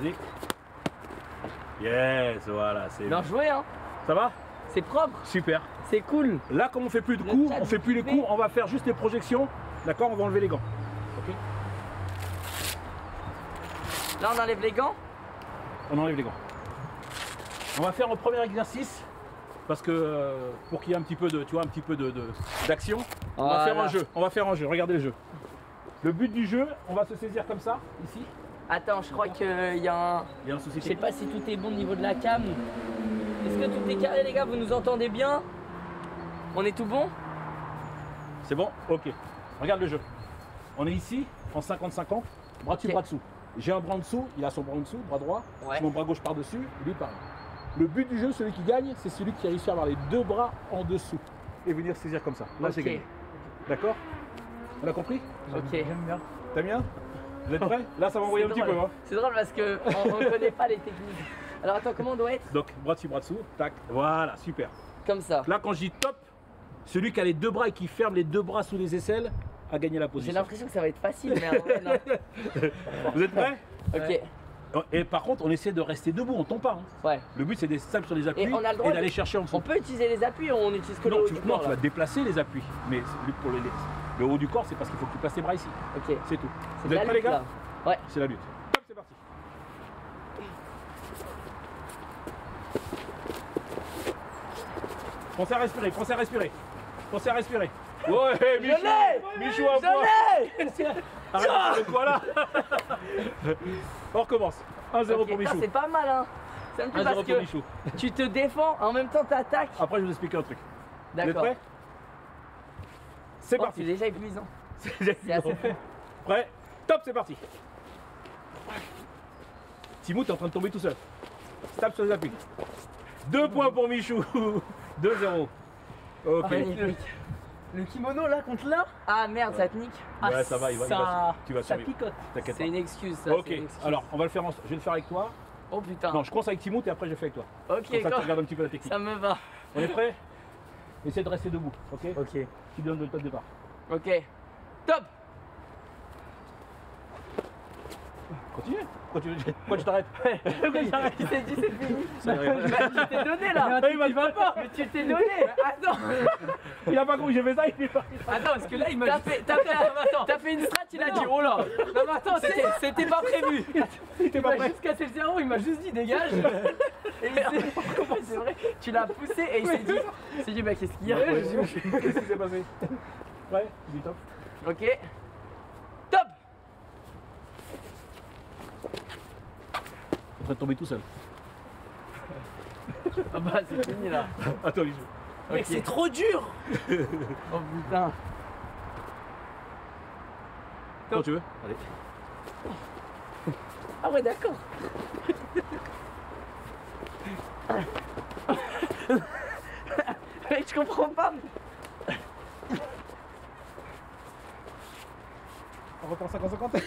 Vas-y. Yes, voilà, c'est Bien joué, hein? Ça va? C'est propre, Super. c'est cool. Là, comme on fait plus de Le coups, chat on fait plus les privé. coups, on va faire juste les projections. D'accord? On va enlever les gants. Ok? Là, on enlève les gants. On enlève les gants. On va faire un premier exercice parce que pour qu'il y ait un petit peu de, tu vois, un petit peu d'action. On va faire un jeu. On va faire un jeu. Regardez le jeu. Le but du jeu, on va se saisir comme ça, ici. Attends, je crois qu'il y a un. Il y a un souci. Je sais pas si tout est bon au niveau de la cam. Est-ce que tout est carré, les gars? Vous nous entendez bien? On est tout bon? C'est bon? Ok. Regarde le jeu. On est ici en 50-50, bras dessus, Ok. bras dessous. J'ai un bras en dessous, il a son bras en dessous, bras droit. Ouais. J'ai mon bras gauche par-dessus, lui pareil. Le but du jeu, celui qui gagne, c'est celui qui a réussi à avoir les deux bras en dessous et venir saisir comme ça. Là, c'est Ok. gagné. D'accord? On a compris? Ok. J'aime bien. T'as bien? Vous êtes prêts? Là, ça va envoyer un C'est petit peu. drôle. Hein. C'est drôle parce que on connaît pas les techniques. Alors attends, comment on doit être? Donc, bras dessus, bras dessous. Tac. Voilà, super. Comme ça. Là, quand je dis top, celui qui a les deux bras et qui ferme les deux bras sous les aisselles a gagné la J'ai position. l'impression que ça va être facile, mais en vrai, non. Vous êtes prêts? Ok. Et par contre, on essaie de rester debout, on tombe pas. Hein. Ouais. Le but, c'est d'être stable sur les appuis Et on a le droit d'aller de- chercher en dessous. On peut utiliser les appuis ou on utilise que le Non, haut tu, du non, corps, tu là vas déplacer les appuis. Mais pour le haut du corps, c'est parce qu'il faut que tu places tes bras ici. Ok. C'est tout. C'est Vous de êtes la prêts, les lutte, gars? là. Ouais. C'est la lutte. Hop, c'est parti. Pensez à respirer, pensez à respirer. Pensez à respirer. Ouais, Michou! l'ai Michou à point! Je l'ai. Arrête de quoi là? On recommence. 1-0 Ok, pour putain, Michou. c'est pas mal, hein. C'est un peu 1-0 parce pour que Michou. tu te défends, en même temps t'attaques. Après, je vais vous expliquer un truc. Vous êtes D'accord. prêts? C'est Oh, c'est parti. déjà épuisant. C'est assez fou. Prêt? Top, c'est parti. Timou, t'es en train de tomber tout seul. Tape sur les appuis. 2 points pour Michou. 2-0. Ok. Magnifique. Le kimono là contre là? Ah merde, ça te nique. Ouais, ça va, tu vas ça survivre. picote. T'inquiète C'est pas. une excuse, ça. Ok, c'est une excuse. alors on va le faire ensemble. Je vais le faire avec toi. Oh putain. Non, je commence avec Timou et après je fais avec toi. Ok, Comme ça, tu quoi. regardes un petit peu la technique. Ça me va. On est prêt? Essaie de rester debout, ok? Ok. Tu donnes le top départ. Ok. Top. Continue. Pourquoi tu t'arrêtes? Il s'est dit c'est fini. Ça y est, Bah, tu t'es donné là. Ah, il va pas. Mais tu t'es donné. Attends. Il a pas compris, j'ai fait ça, il est pas. Attends, parce que là il m'a T'as fait une strat, il a dit oh là. Non mais attends, C'était pas prévu. Il était il pas m'a prêt. juste cassé le cerveau, il m'a juste dit dégage. Et c'est vrai. Tu l'as poussé et il s'est dit bah qu'est-ce qu'il y a. Qu'est-ce qui s'est passé? Ouais, dis top. Ok. Top. En train de tomber tout seul. Ah bah c'est fini là. Attends, il joue. Mec, Ok. c'est trop dur. Oh putain. Quand tu veux. Allez. Ah ouais d'accord. Mec je comprends pas. repart en 50-50.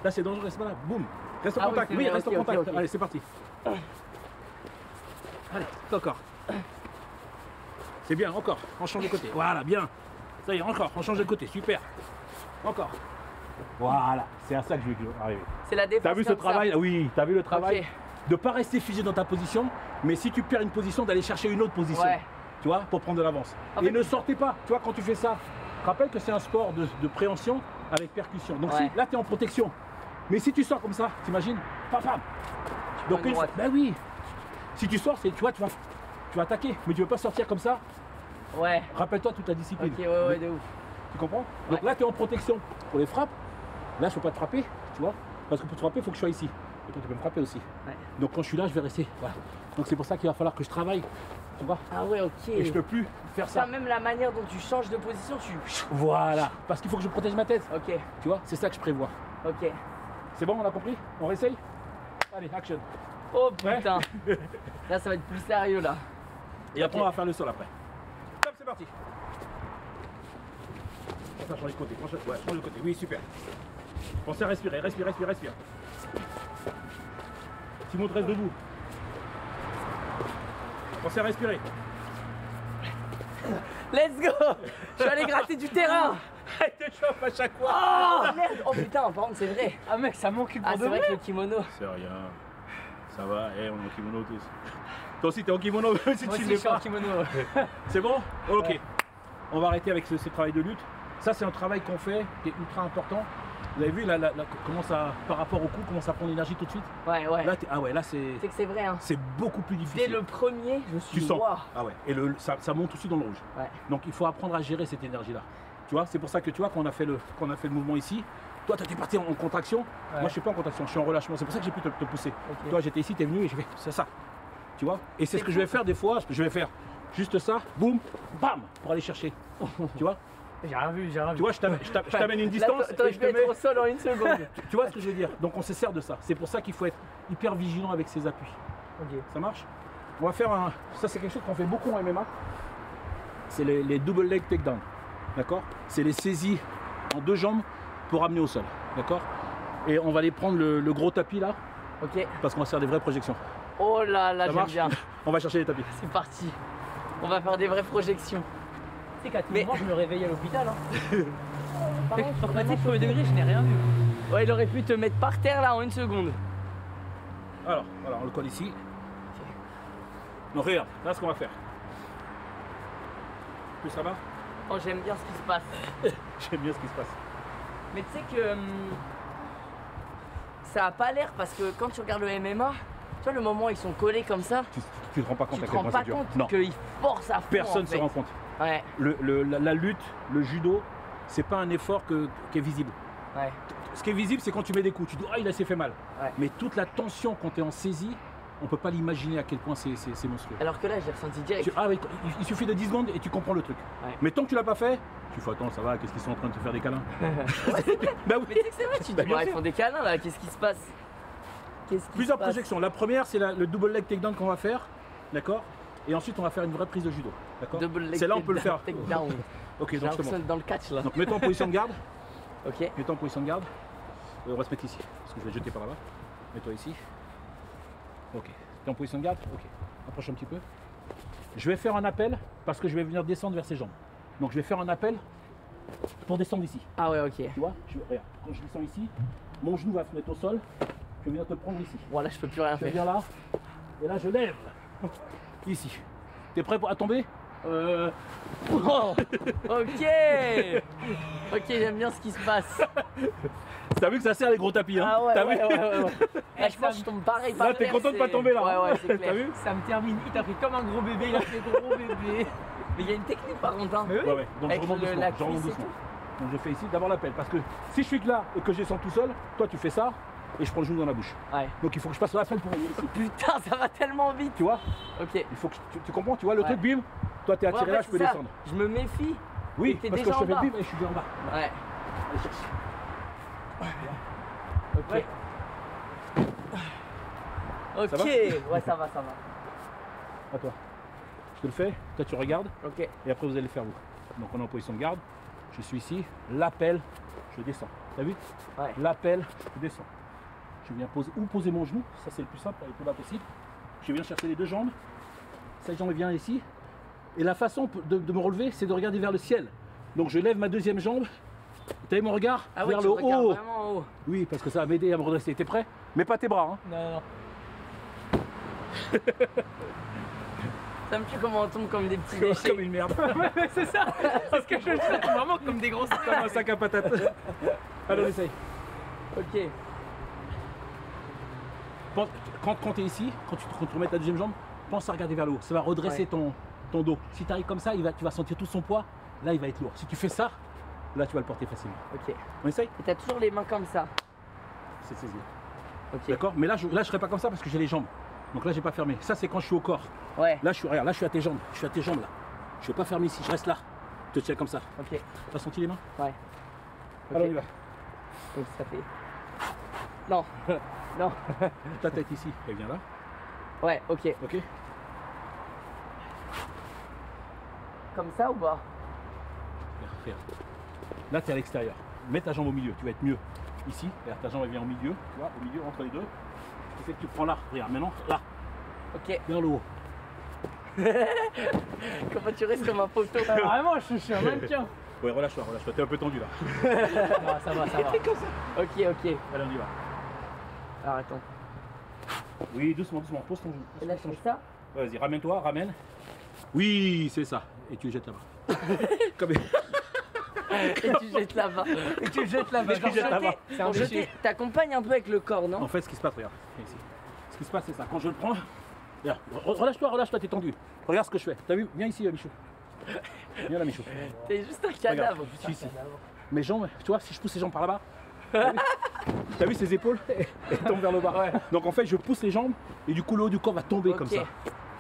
Là, c'est dangereux, reste pas là. Boum. Reste en Ah contact. oui, Oui, c'est reste vrai, en ok, contact. ok. Allez, c'est parti. Allez, encore. C'est bien, encore. On change de côté. Voilà, bien. Ça y est, encore. On change de côté. Super. Encore. Voilà. C'est à ça que je veux arriver. C'est la défense. T'as vu ce comme ça. travail? Oui, t'as vu le travail Ok. de pas rester figé dans ta position, mais si tu perds une position, d'aller chercher une autre position. Ouais. Tu vois, pour prendre de l'avance. En Et fait- ne sortez pas. Tu vois, quand tu fais ça, rappelle que c'est un sport de préhension avec percussion. Donc Ouais. si, là, tu es en protection. Mais si tu sors comme ça, t'imagines? Pam, pam. Donc, prends une droite. ben oui. Si tu sors, tu vois, tu vas attaquer. Mais tu veux pas sortir comme ça. Ouais. Rappelle-toi toute la discipline. Ok, ouais, de ouf. Tu comprends? Donc là, tu es en protection pour les frappes. Là, je ne peux pas te frapper, tu vois. Parce que pour te frapper, il faut que je sois ici. Et toi, tu peux me frapper aussi. Ouais. Donc quand je suis là, je vais rester. Voilà. Donc c'est pour ça qu'il va falloir que je travaille. Tu vois? Ah ouais, ok. Et je peux plus faire Ça, ça. même la manière dont tu changes de position, Voilà. Parce qu'il faut que je protège ma tête. Ok, Tu vois? C'est ça que je prévois. ok. C'est bon, on a compris? On réessaye? Allez, action. Oh putain. Là, ça va être plus sérieux là. Et après, on va faire le sol après. Top, c'est parti. On va changer de côté. Ouais, change de côté. Oui, super. Pensez à respirer. Respire. Simon, reste debout. Pensez à respirer. Let's go. Je suis allé gratter du terrain. Elle te chauffe à chaque fois. Oh merde. Oh putain, par contre, c'est vrai. Ah mec, ça manque une Ah, c'est vrai que le kimono. C'est rien. Ça va, on est en kimono tous. Toi aussi, t'es en kimono si Moi tu aussi, ne je l'es suis en pas. kimono. C'est bon? Ok. Ouais. On va arrêter avec ce travail de lutte. Ça, c'est un travail qu'on fait qui est ultra important. Vous avez vu comment ça, par rapport au coup, comment ça prend l'énergie tout de suite? Ouais, ouais. Là, ah ouais, là c'est C'est que c'est vrai, hein. beaucoup plus difficile. Dès le premier, je me suis Tu dit, sens. waouh. Ah ouais. Et ça monte aussi dans le rouge. Ouais. Donc il faut apprendre à gérer cette énergie-là. Tu vois, c'est pour ça que tu vois, quand on a fait le mouvement ici, toi, tu es parti en contraction. Moi, je suis pas en contraction, je suis en relâchement. C'est pour ça que j'ai pu te pousser. Ok. Toi, j'étais ici, tu es venu et je fais, c'est ça. Tu vois? Et c'est ce que je vais faire des fois. Je vais faire juste ça, boum, bam, pour aller chercher. Tu vois? J'ai rien vu, j'ai rien vu. Tu vois, je t'amène une distance. Là, et je je vais te mets- être au sol en une seconde. Tu vois ce que je veux dire? Donc on se sert de ça. C'est pour ça qu'il faut être hyper vigilant avec ses appuis. Ok. Ça marche? On va faire un. Ça, c'est quelque chose qu'on fait beaucoup en MMA. C'est les double leg takedown. D'accord? C'est les saisies en deux jambes pour amener au sol. D'accord? Et on va aller prendre le gros tapis là, Ok. parce qu'on va se faire des vraies projections. Oh là là, Ça j'aime marche? bien. On va chercher les tapis. C'est parti. On va faire des vraies projections. Tu sais qu'à tout Mais- moment, je me réveille à l'hôpital. Hein. Mec, tu sais, premier degré, je n'ai rien vu. Ouais, il aurait pu te mettre par terre là en une seconde. Alors, voilà, on le colle ici. Donc regarde, là ce qu'on va faire. Plus ça va? Oh, j'aime bien ce qui se passe. J'aime bien ce qui se passe. Mais tu sais que ça a pas l'air parce que quand tu regardes le MMA, tu vois le moment où ils sont collés comme ça, Tu te rends pas compte tu à te quel rends point pas c'est dur. compte Non, qu'ils forcent à fond. personne en ne fait. se rend compte. Ouais, La lutte, le judo, c'est pas un effort qui est visible. ouais. Ce qui est visible, c'est quand tu mets des coups. Tu dis, ah, il a s'est fait mal. Ouais. Mais toute la tension quand tu es en saisie, on peut pas l'imaginer à quel point c'est monstrueux. Alors que là, j'ai ressenti direct. Ah oui, il suffit de 10 secondes et tu comprends le truc. Ouais. Mais tant que tu l'as pas fait, tu fais attends, ça va, qu'est-ce qu'ils sont en train de te faire des câlins? Bah oui. Mais tu sais que c'est vrai, tu te Bah, dis, bien ouais, ils sûr. font des câlins là, qu'est-ce qui se passe? Qu'est-ce qui Plusieurs se passe? projections. La première, c'est le double leg takedown qu'on va faire. D'accord? Et ensuite, on va faire une vraie prise de judo. D'accord? Double leg C'est là on peut le faire. takedown. Ok, J'ai donc je te l'impression montre. d'être dans le catch là. Donc mets-toi en position de garde. Ok. Mets-toi en position de garde. On va se mettre ici, parce que je vais jeter par là-bas. Mets-toi ici. Ok. T'es en position de garde? Ok. Approche un petit peu. Je vais faire un appel, parce que je vais venir descendre vers ses jambes. Donc je vais faire un appel pour descendre ici. Ah ouais, ok. Tu vois? Regarde, quand je descends ici, mon genou va se mettre au sol. Je vais venir te prendre ici. Bon là, je peux plus rien Je faire. viens là. Et là, je lève. Ici. T'es prêt à tomber? Oh, ok. Ok, j'aime bien ce qui se passe. T'as vu que ça sert les gros tapis, hein? Ah ouais, T'as ouais, vu? ouais. Là, je pense que je tombe pareil par Là, t'es terre, content de pas c'est- tomber là, Ouais, hein? ouais, c'est T'as clair. vu? Ça me termine, il t'a pris comme un gros bébé, il a fait gros bébé. Mais il y a une technique par contre. Hein. Mais oui. Ouais, ouais. Donc Avec je remonte le- doucement. la Je remonte cuisse et doucement. Donc je fais ici d'abord l'appel. Parce que si je suis que là et que je descends tout seul, toi tu fais ça et je prends le genou dans la bouche. Ouais. Donc il faut que je passe l'appel pour venir ici. Putain, ça va tellement vite. Tu vois? Ok. Il faut que tu comprends, tu vois le Ouais. truc, bim. Toi t'es Ouais, attiré en là, fait, je peux c'est ça. descendre. Je me méfie. Oui, t'es parce que déjà je te en fais bas. le bim et je suis bien en bas. Ouais. Allez, cherche. Ok. Ouais. Ok. Ça va Ouais, ça va, ça va. À toi. Je te le fais, toi tu regardes Ok. et après vous allez le faire vous. Donc on est en position de garde. je suis ici, l'appel, je descends. T'as vu? Ouais. L'appel, je descends. Je viens poser mon genou, ça c'est le plus simple, le plus bas possible. Je viens chercher les deux jambes, cette jambe vient ici. Et la façon de me relever, c'est de regarder vers le ciel. Donc je lève ma deuxième jambe. T'as vu mon regard? Ah ouais, vers tu le regardes haut. vraiment en haut. Oui, parce que ça va m'aider à me redresser. T'es prêt? Mets pas tes bras. Hein. Non. Ça me tue comment on tombe comme des petits déchets. Comme une merde. C'est ça. C'est ce que je fais. Vraiment comme des grosses. Comme un sac à patates. Allez, on essaye. Ok. Quand tu es ici, quand tu remets ta deuxième jambe, pense à regarder vers le haut. Ça va redresser ton dos. Si tu arrives comme ça, tu vas sentir tout son poids. Là, il va être lourd. Si tu fais ça, là, tu vas le porter facilement. Ok. On essaye? Et t'as toujours les mains comme ça. C'est saisi. Ok. D'accord? Mais là, je ne serai pas comme ça parce que j'ai les jambes. Donc là, j'ai pas fermé. Ça, c'est quand je suis au corps. Ouais. Là, regarde, là, je suis à tes jambes. Je suis à tes jambes là. Je ne vais pas fermer ici. Je reste là. Je te tiens comme ça. Ok. T'as senti les mains? Ouais. Ok. Alors, on y va. Donc ça fait. Non. Non. Ta tête ici. Elle vient là. Ouais. Ok. Ok? Comme ça ou pas? Regarde. Là, tu es à l'extérieur. Mets ta jambe au milieu. Tu vas être mieux. Ici. Regarde, ta jambe, elle vient au milieu. Tu vois, au milieu, entre les deux. Tu fais que tu prends là. Regarde, maintenant, là. Ok. Vers le haut. Comment tu restes comme un poteau? Vraiment, je suis un mannequin. Ouais, relâche-toi. T'es un peu tendu là. Non, ça va. Ok. Allez, on y va. Alors attends. Oui, doucement. Pose ton genou. Et là je fais ça. Vas-y, ramène-toi, ramène. Oui, c'est ça. Et tu le jettes là-bas. Comme... Et tu jettes là-bas. Et tu le jettes là-bas. Je jette là-bas. C'est un Pour déchet. jeter, t'accompagnes un peu avec le corps, non? En fait, ce qui se passe, regarde. Viens ici. Ce qui se passe, c'est ça. Quand je le prends, regarde, relâche-toi, t'es tendu. Regarde ce que je fais. T'as vu? Viens ici, Michou. Viens là, Michou. T'es juste un cadavre. Regarde, je suis ici. Mes jambes, tu vois, si je pousse les jambes par là-bas, t'as vu ses épaules? Elles tombent vers le bas. Ouais. Donc en fait, je pousse les jambes et du coup, le haut du corps va tomber Ok. comme ça.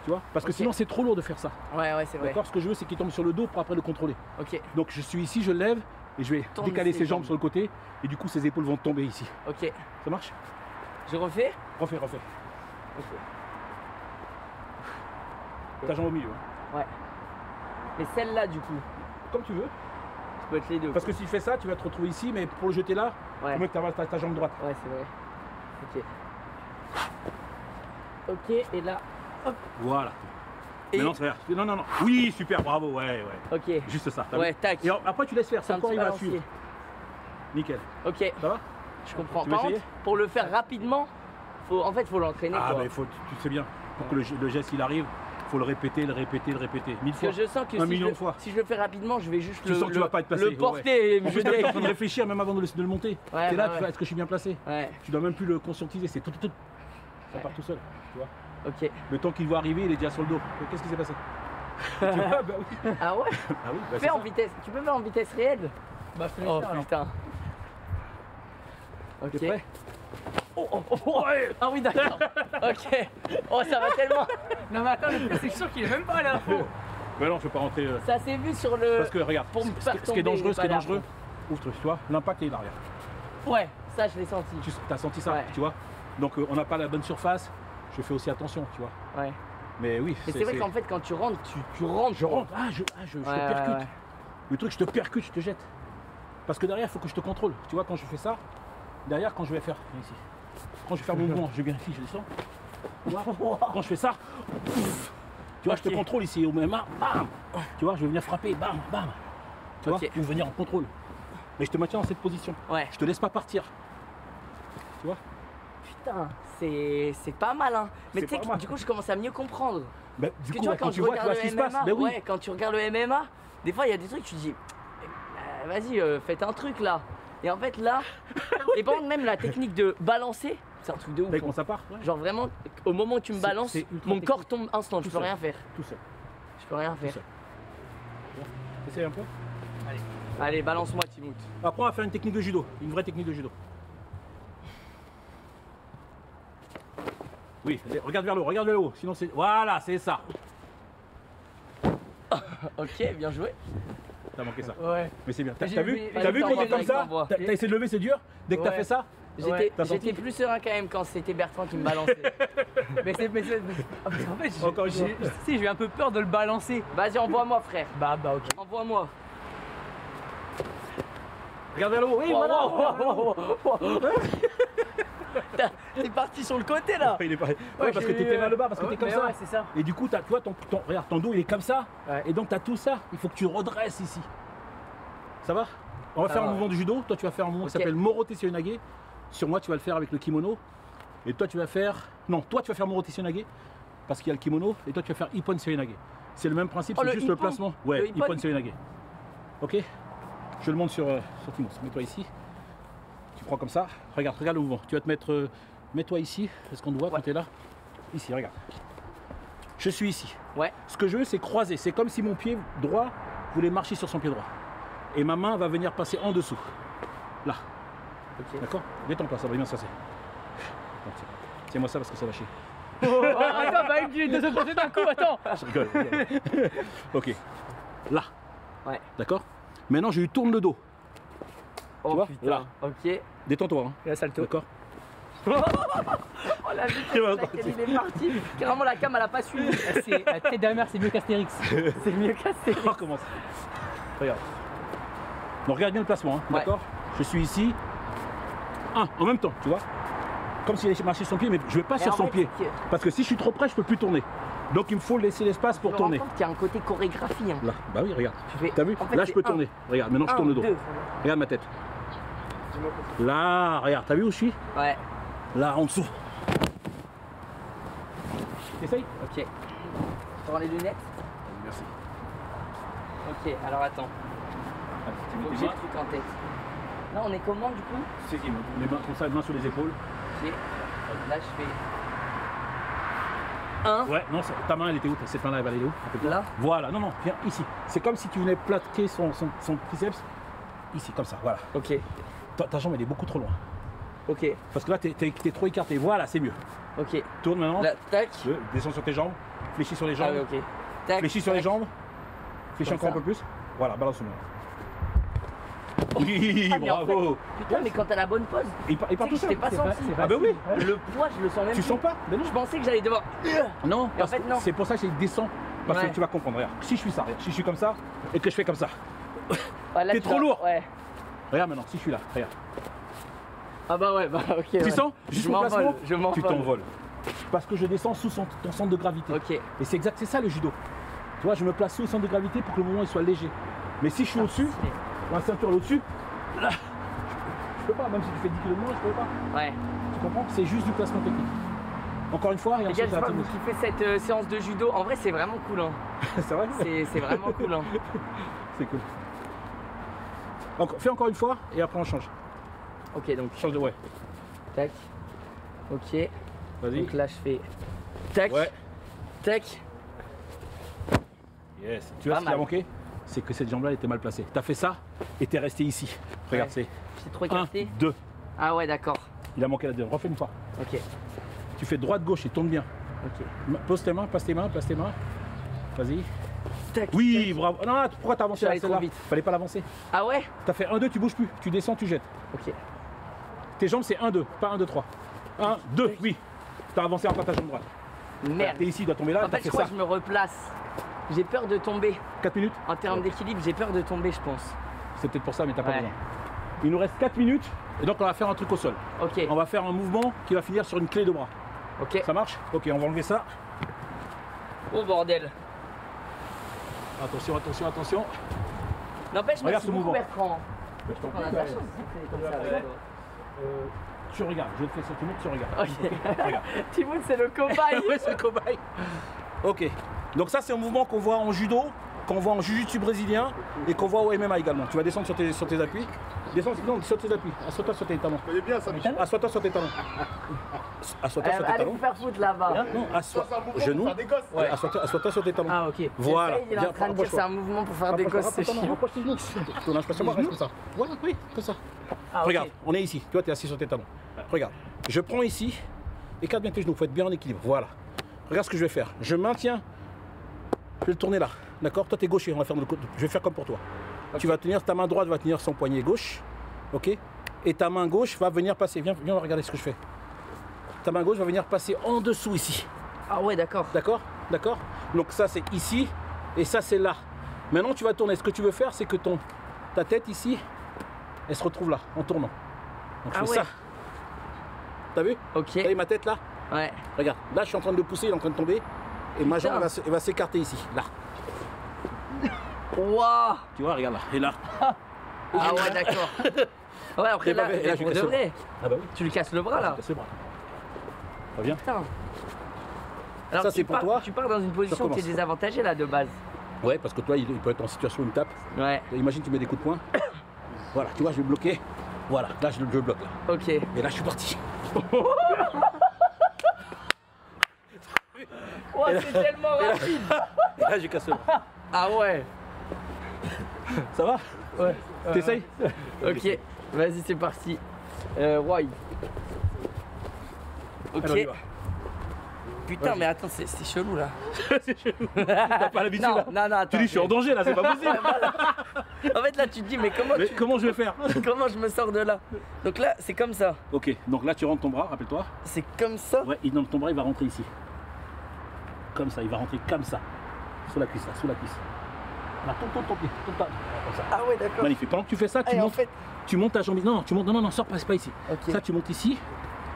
Tu vois? Parce que Ok. sinon, c'est trop lourd de faire ça. Ouais, c'est vrai. D'accord? Ce que je veux, c'est qu'il tombe sur le dos pour après le contrôler. Ok. Donc je suis ici, je le lève et je vais Tourne décaler ses ses jambes jambes. sur le côté et du coup, ses épaules vont tomber ici. Ok. Ça marche? Je refais? Refais. Ok. Ta jambe au milieu. Hein. Ouais. Mais celle-là, du coup, Comme tu veux. je peux être les deux. Parce que si tu fais ça, tu vas te retrouver ici, mais pour le jeter là, Ouais. il faut mieux que tu avales ta jambe droite. Ouais, c'est vrai. Ok. Ok, et là. Voilà. Et- Maintenant, regarde. Non. Oui, super, bravo, ouais. Ok. Juste ça. t'as Ouais, vu? tac. Et après, tu laisses faire. C'est Son un corps, petit il va balancier. suivre. Nickel. Ok, Ça va? je comprends. Tu veux Par contre, essayer pour le faire rapidement, faut l'entraîner. Ah, quoi. mais tu sais bien. Pour que le geste il arrive, faut le répéter. 1000 Parce fois. que je sens que Un si million je, de fois. si je le fais rapidement, je vais juste Tu sens que tu vas pas être placé. le porter et me En plus, jeter. t'es en train de réfléchir même avant de le monter. Ouais, T'es là, bah tu ouais. fais, est-ce que je suis bien placé? Ouais, Tu dois même plus le conscientiser, c'est tout. Ça part tout seul, tu vois. ok. Le temps qu'il voit arriver, il est déjà sur le dos. Qu'est-ce qui s'est passé? Tu vois, bah oui. Ah ouais? Ah oui, bah c'est Fais en ça. vitesse. Tu peux faire en vitesse réelle? Bah, fais-le Oh faire, alors. putain. Ok. T'es prêt? Ah oui, d'accord. Ok. Oh, ça va tellement. Non, mais attends, le pire, c'est sûr qu'il est même pas à l'info. Bah non, je peux pas rentrer. Ça s'est vu sur le. Parce que regarde, pour me ce faire qui est tomber, dangereux, pas là. ouvre, tu vois, l'impact est là, regarde. Ouais, ça je l'ai senti. Tu as senti ça, Ouais. tu vois. Donc on n'a pas la bonne surface, je fais aussi attention, tu vois. Ouais. Mais oui, Mais c'est vrai qu'en fait, quand tu rentres, tu rentres. je rentre, je te Ouais, percute. ouais. Le truc, je te percute, je te jette. Parce que derrière, il faut que je te contrôle. Tu vois, quand je fais ça, derrière, quand je vais faire, viens ici. Quand je vais faire mon mouvement, je viens ici, je descends. Tu vois, quand je fais ça, pouf, tu vois, je te Ok. contrôle ici au MMA, bam. Tu vois, je vais venir frapper, bam. Tu vois, Ok. pour venir en contrôle. Mais je te maintiens dans cette position. Ouais. Je te laisse pas partir. Tu vois? Putain, c'est pas mal, hein. Mais C'est tu sais, pas que mal. du coup, je commence à mieux comprendre. Bah, Parce du que coup, tu vois, quand quand tu je vois regarde ce qui le se passe, MMA, ben oui. ouais, quand tu regardes le MMA, des fois, il y a des trucs, tu te dis, vas-y, faites un truc là. Et en fait, là, et par contre, même la technique de balancer, c'est un truc de ouf. Bah, comment ça part? Ouais. Genre vraiment, au moment où tu me C'est- balances, c'est ultra mon corps technique. tombe instant, je Tout peux seul. rien faire. Tout seul. Je peux rien faire. seul. Essaye un peu. Allez, balance-moi, Timout. Après, on va faire une technique de judo, une vraie technique de judo. Oui, regarde vers le haut, sinon c'est... Voilà, c'est ça. Ok, bien joué. T'as manqué ça. Ouais. Mais c'est bien. T'as J'ai vu, vu- t'as vu Allez, quand t'es t'envoies, comme ça? t'envoies. T'as essayé de lever, c'est dur? Dès que t'as Ouais. fait ça? Ouais. T'as senti J'étais plus serein quand même quand c'était Bertrand qui me balançait. Mais c'est. En fait, Encore une fois. j'ai eu un peu peur de le balancer. Vas-y, envoie-moi, frère. Bah, ok. Envoie-moi. Regarde vers le haut. Oui, voilà. T'es parti sur le côté là. Il est pas... Ouais, parce que t'étais vers le bas, parce que t'es comme ça. Ouais, c'est ça. Et du coup, tu vois, regarde, ton dos, il est comme ça. Ouais. Et donc, tu as tout ça. Il faut que tu redresses ici. Ça va? On va faire un mouvement de judo. Toi, tu vas faire un mouvement qui s'appelle Morote Seoinage. Sur moi, tu vas le faire avec le kimono. Et toi, tu vas faire... Non, toi, tu vas faire Morote Seoinage parce qu'il y a le kimono. Et toi, tu vas faire Ippon Seoinage. C'est le même principe, c'est juste le placement. Ouais, Ippon Seoinage. Ok? Je le montre sur Timos. Mets-toi ici. Tu prends comme ça. Regarde le mouvement. Tu vas te mettre... Mets-toi ici. Est-ce qu'on te voit quand tu es là? Ici, regarde. Je suis ici. Ouais. Ce que je veux, c'est croiser. C'est comme si mon pied droit voulait marcher sur son pied droit. Et ma main va venir passer en dessous. Là. Ok. D'accord? Détends-toi, ça va bien se passer. Tiens-moi ça parce que ça va chier. Attends, bah il est de ce côté d'un coup, attends. Je rigole. Ok. Là. Ouais. D'accord? Maintenant, je lui tourne le dos. Oh tu vois? putain. Là. Ok. Détends-toi. Hein. Et là, salto. D'accord? Oh la vitesse laquelle il est parti. Carrément la cam elle a pas suivi. La tête derrière c'est mieux qu'Astérix. C'est mieux qu'Astérix. On recommence. Regarde. Donc regarde bien le placement, hein, Ouais. d'accord? Je suis ici. En même temps, tu vois? Comme s'il allait marcher sur son pied, mais je vais pas Et sur en son fait, pied. c'est que- Parce que si je suis trop près, je peux plus tourner. Donc il me faut laisser l'espace pour Je me tourner. rends compte qu'il y a un côté chorégraphie. Hein. Là, bah oui, regarde. Tu fais- T'as vu? en fait, Là, je c'est peux un, tourner. Regarde, maintenant je tourne le dos. 2. Regarde ma tête. Là, regarde, t'as vu où je suis? Ouais. Là, en dessous. T'essayes? Ok. Tu prends les lunettes? Merci. Ok, alors attends. Faut que j'ai le truc en tête. Là on est comment du coup? C'est les mains comme ça, les mains sur les épaules. Ok. Là je fais 1. Ouais, non, ta main elle était où? Cette main-là, elle va aller où? Un peu plus. Là. Voilà, non, viens ici. C'est comme si tu venais plaquer son triceps. Ici, comme ça, voilà. Ok. Ta jambe elle est beaucoup trop loin. Ok. Parce que là, t'es trop écarté. Voilà, c'est mieux. Ok. Tourne maintenant. Là, tac. Descends sur tes jambes. Fléchis sur les jambes. Ah oui, ok. Tac. Fléchis sur les tac. jambes. Fléchis Comme encore un ça. peu plus. Voilà, balance-moi. Oui, Ah, mais en bravo. Putain, mais quand t'as la bonne pose, Il part tu sais tout que je seul. t'ai pas senti. Ah bah oui. Le poids, je le sens même Tu plus. sens pas? Ben non. Je pensais que j'allais devoir. Non, Et en fait, non. c'est pour ça que je descends. Parce Ouais. que tu vas comprendre. Regarde, si je suis ça, regarde, si je suis comme ça et que je fais comme ça. Ah, là, T'es tu trop vas- lourd. Ouais. Regarde maintenant, si je suis là, regarde. Ah bah ouais, bah ok. Tu ouais. sens? Juste Je mon m'envole, placement, je m'envole. tu t'envoles. Parce que je descends sous ton centre de gravité. Ok. Et c'est exact, c'est ça le judo. Tu vois, je me place sous le centre de gravité pour que le mouvement il soit léger. Mais si je suis au-dessus, la ceinture est au-dessus, là, je peux pas, même si tu fais 10 kg de moins, je peux pas. Ouais. Tu comprends? C'est juste du placement technique. Encore une fois, et Les gars, ensuite je c'est vois la que vous tenue. kiffez cette séance de judo. En vrai, c'est vraiment cool. Hein. C'est vrai? C'est vraiment cool. Hein. C'est cool. Fais encore une fois et après on change. Ok, donc Change de ouais. tac. Ok. Vas-y. Donc là, je fais tac. Ouais. Tac. Yes. Tu vois Pas ce qui a mal. manqué? C'est que cette jambe-là elle était mal placée. T'as fait ça et t'es resté ici. Regarde, Ouais. C'est trop c'est 1, écarté. 2. Ah ouais, d'accord. Il a manqué la deuxième. Refais une fois. Ok. Tu fais droite-gauche et tourne bien. Ok. Pose tes mains, place tes mains, place tes mains. Vas-y. Tac. Oui, bravo. Non, pourquoi t'as avancé Je suis là, allé trop celle-là? vite. Fallait pas l'avancer. Ah ouais? T'as fait 1, 2, tu bouges plus. Tu descends, tu jettes. Ok. Tes jambes, c'est 1, 2, pas 1, 2, 3. 1, 2, oui. T'as avancé encore ta jambe droite. Merde. T'es ici, il doit tomber là. En T'as fait, je fait crois ça. que je me replace. J'ai peur de tomber. 4 minutes. En termes d'équilibre, j'ai peur de tomber, je pense. C'est peut-être pour ça, mais t'as pas Ouais. besoin. Il nous reste 4 minutes. Et donc, on va faire un truc au sol. Ok. On va faire un mouvement qui va finir sur une clé de bras. Ok. Ça marche? Ok, on va enlever ça. Oh bordel. Attention, attention, attention. N'empêche, Regarde merci ce beaucoup mouvement. Bertrand. Je t'en On prie, a de la ouais. chance ici, comme ça. Après, avec toi. Tu regardes, je te fais ça, tu montes, tu regardes. Ok. Regarde. Timoun, c'est le cobaye. Ouais, c'est le cobaye. Ok, donc ça c'est un mouvement qu'on voit en judo, qu'on voit en jiu-jitsu brésilien et qu'on voit au MMA également. Tu vas descendre sur tes appuis. Descends, non, sur tes appuis. Assois-toi sur tes talons. Vous voyez bien ça, Michel? Assois-toi sur tes talons. Assois-toi sur tes Allez talons. vous faire foutre là-bas. Non, assois. C'est un mouvement Genou. pour faire des gosses. Ouais, assois-toi sur tes talons. Ah ok. Voilà. Il est en train de dire c'est un mouvement pour faire des gosses, c'est chiant. Rapproche tes genoux. Tourne pas sur moi, reste comme ça. Voilà, oui, comme ça. Ah, ok. Regarde, on est ici. Toi, tu es assis sur tes talons. Regarde, je prends ici, écarte bien tes genoux, il faut être bien en équilibre. Voilà. Regarde ce que je vais faire. Je maintiens, je vais le tourner là. D'accord? Toi, tu es gaucher, on va faire de l'autre côté. Je vais faire comme pour toi. Tu vas tenir, ta main droite va tenir son poignet gauche. Ok? Et ta main gauche va venir passer. Viens regarder ce que je fais. Ta main gauche va venir passer en dessous ici. Ah ouais, d'accord. D'accord? D'accord? Donc ça, c'est ici et ça, c'est là. Maintenant, tu vas tourner. Ce que tu veux faire, c'est que ta tête ici, elle se retrouve là, en tournant. Donc je Ah fais ouais. ça. T'as vu? Ok. T'as vu ma tête là? Ouais. Regarde, là je suis en train de le pousser, il est en train de tomber. Et ma Putain. jambe elle va s'écarter ici, là. Waouh. Tu vois, regarde là. Et là. Ah ouais, d'accord. Ouais, après Et là, bah, et là, je pour lui de casse le vrai. Ah bah oui. Tu lui casses le bras là. C'est bon. Reviens. Putain. Alors, Ça, tu c'est pour pars- toi. Tu pars dans une position qui est recommence. désavantagée là de base. Ouais, parce que toi, il peut être en situation où il me tape. Ouais. Imagine, tu mets des coups de poing. Voilà, tu vois, je vais bloquer. Voilà, là, je le bloque là. Ok. Et là, je suis parti. Oh, c'est tellement rapide. Et là, j'ai cassé le bras. Ah ouais. Ça va? Ouais. T'essayes? Ok. Vas-y, c'est parti. Roy. Ok. Alors, on y va. Putain, mais attends, c'est chelou là. C'est chelou. T'as pas l'habitude Non, là? non, non, attends. Tu dis, je suis en danger là, c'est pas possible. En fait, là, tu te dis, mais comment, Mais comment je vais faire? comment je me sors de là? Donc là, c'est comme ça. Ok, donc là, tu rentres ton bras, rappelle-toi. C'est comme ça. Ouais, et donc ton bras, il va rentrer ici. Comme ça, il va rentrer comme ça. Sous la cuisse, là, sous la cuisse. Là, tourne ton pied, tourne ta. Comme ça. Ah ouais, d'accord. Magnifique. Pendant que tu fais ça, tu Et en montes, fait, tu montes ta jambe. Non, tu montes. Non, non, non, sors pas, c'est pas ici. Ok. Ça, tu montes ici.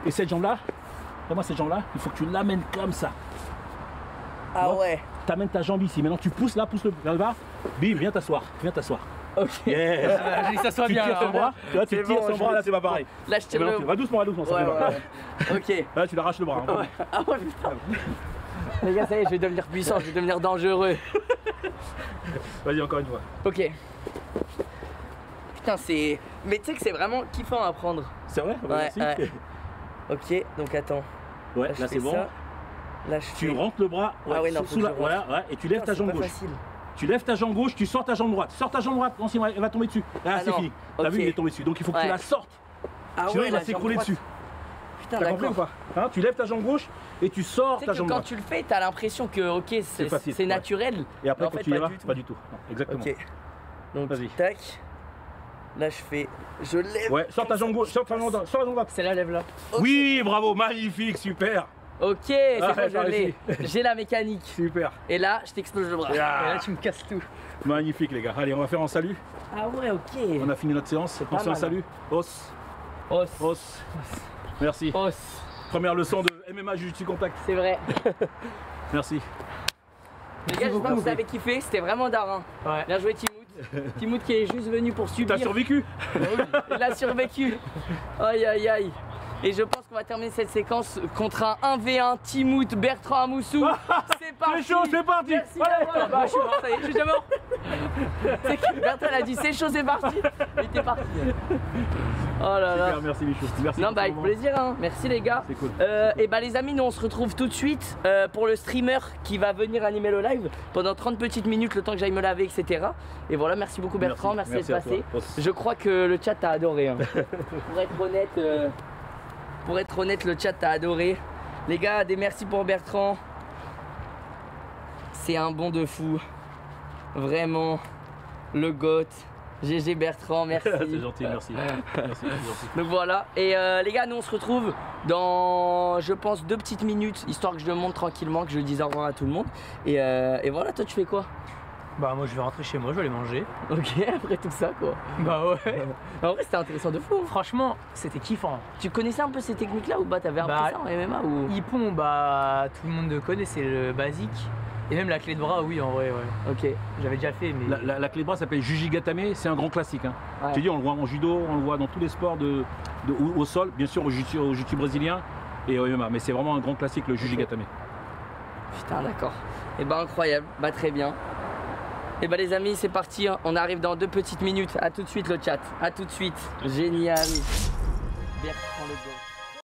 Et cette jambe-là, moi cette jambe-là, il faut que tu l'amènes comme ça. ah ouais. Tu amènes ta jambe ici. Maintenant, tu pousses là, pousse le vers le bas. Bim, viens t'asseoir. Viens t'asseoir. Ok. Yes. J'ai dit que ça soit Tu bien. tires là. ton bras. Tu vois, tu C'est tires bon, son je bras, vais- là, c'est pas pareil. Là, je tire Maintenant, le. va doucement, ça Ouais, fait mal. ouais. Ok. Là, tu l'arraches le bras. Hein. Ouais. Ah ouais, putain. Les gars, ça y est, je vais devenir puissant, je vais devenir dangereux. Vas-y, encore une fois. Ok. Putain, c'est. Mais tu sais que c'est vraiment kiffant à apprendre. C'est vrai? Ouais, Merci. ouais. Ok, donc attends. Ouais, je là, fais c'est bon. ça. Là, je Tu fais. rentres le bras. Ah ouais, non, faut sous que la. je rentre. Voilà, ouais, et tu lèves Putain, ta jambe c'est pas gauche. facile. Tu lèves ta jambe gauche, tu sors ta jambe droite. Sors ta jambe droite, non, sinon elle va tomber dessus. Là, Ah c'est non. fini. T'as Ok. vu, il est tombé dessus. Donc il faut que tu Ouais. la sortes. Ah Sinon, il va la s'écrouler jambe dessus. droite. Putain, T'as compris ou d'accord. pas? Hein, tu lèves ta jambe gauche et tu sors Tu sais ta que jambe quand droite. tu le fais, t'as l'impression que ok, facile, c'est ouais. naturel. Et après, mais en quand fait, tu y pas vas, du tout. pas du tout. Non, exactement. Ok. Donc Vas-y. tac. Là, je fais. Je lève. Ouais, sors ta jambe gauche, sors ta jambe droite. Sors la jambe droite. C'est là, lève là. Ok. Oui, bravo, magnifique, super. Ok, c'est Ah, bon, t'as je l'ai. réussi. J'ai la mécanique. Super. Et là, je t'explose le bras. Et là, Ah, tu me casses tout. magnifique, les gars. Allez, on va faire un salut. Ah ouais, ok. On a fini notre séance. On pas se fait un mal. salut. Os. Os. Os. Merci. Os. Première leçon de MMA Jiu-Jitsu Contact. C'est vrai. Merci. Les gars, j'espère que vous avez kiffé. C'était vraiment darin. Ouais. Bien joué, Timout. Timout qui est juste venu pour subir. T'as survécu? Il a survécu. Aïe aïe aïe. Et je pense qu'on va terminer cette séquence contre un 1v1 Timout Bertrand Amoussou. C'est parti. C'est chaud, c'est parti. Merci Allez. d'avoir. Bah, je suis mort, ça y est, je suis déjà mort. C'est que Bertrand a dit c'est chaud, c'est parti. Il était parti. Oh là là. Super, merci Michou. Merci. Non pour bah ce avec moment. plaisir hein. Merci les gars. C'est cool. Et bah les amis, nous on se retrouve tout de suite pour le streamer qui va venir animer le live pendant 30 petites minutes, le temps que j'aille me laver, etc. Et voilà, merci beaucoup Bertrand, merci d'être à toi. passé. Je crois que le chat t'a adoré hein. Pour être honnête, le chat t'a adoré. Les gars, des merci pour Bertrand. C'est un bon de fou. Vraiment, le GOAT. GG Bertrand, merci. C'est gentil, merci. Merci, c'est gentil. Donc voilà, et les gars, nous on se retrouve dans, je pense, 2 petites minutes, histoire que je le montre tranquillement, que je dise au revoir à tout le monde. Et voilà, toi tu fais quoi? Bah, moi, je vais rentrer chez moi, je vais aller manger. Ok, après tout ça quoi. Bah, ouais. En vrai, c'était intéressant de fou. Franchement, c'était kiffant. Tu connaissais un peu ces techniques-là ou bah t'avais appris Bah, ça en MMA ou... Hippon, bah, tout le monde le connaît, c'est le basique. Et même la clé de bras, oui, en vrai, ouais. Ok. J'avais déjà fait, mais. La clé de bras s'appelle Jujigatame, c'est un grand classique. Hein. Ouais. Tu dis, on le voit en judo, on le voit dans tous les sports au sol, bien sûr au jiu-jitsu brésilien et au MMA, mais c'est vraiment un grand classique le Jujigatame. Putain, d'accord. Et bah incroyable, bah très bien. Et bah les amis, c'est parti, hein. On arrive dans 2 petites minutes. À tout de suite le chat, à tout de suite. Génial. Bertrand le GOAT.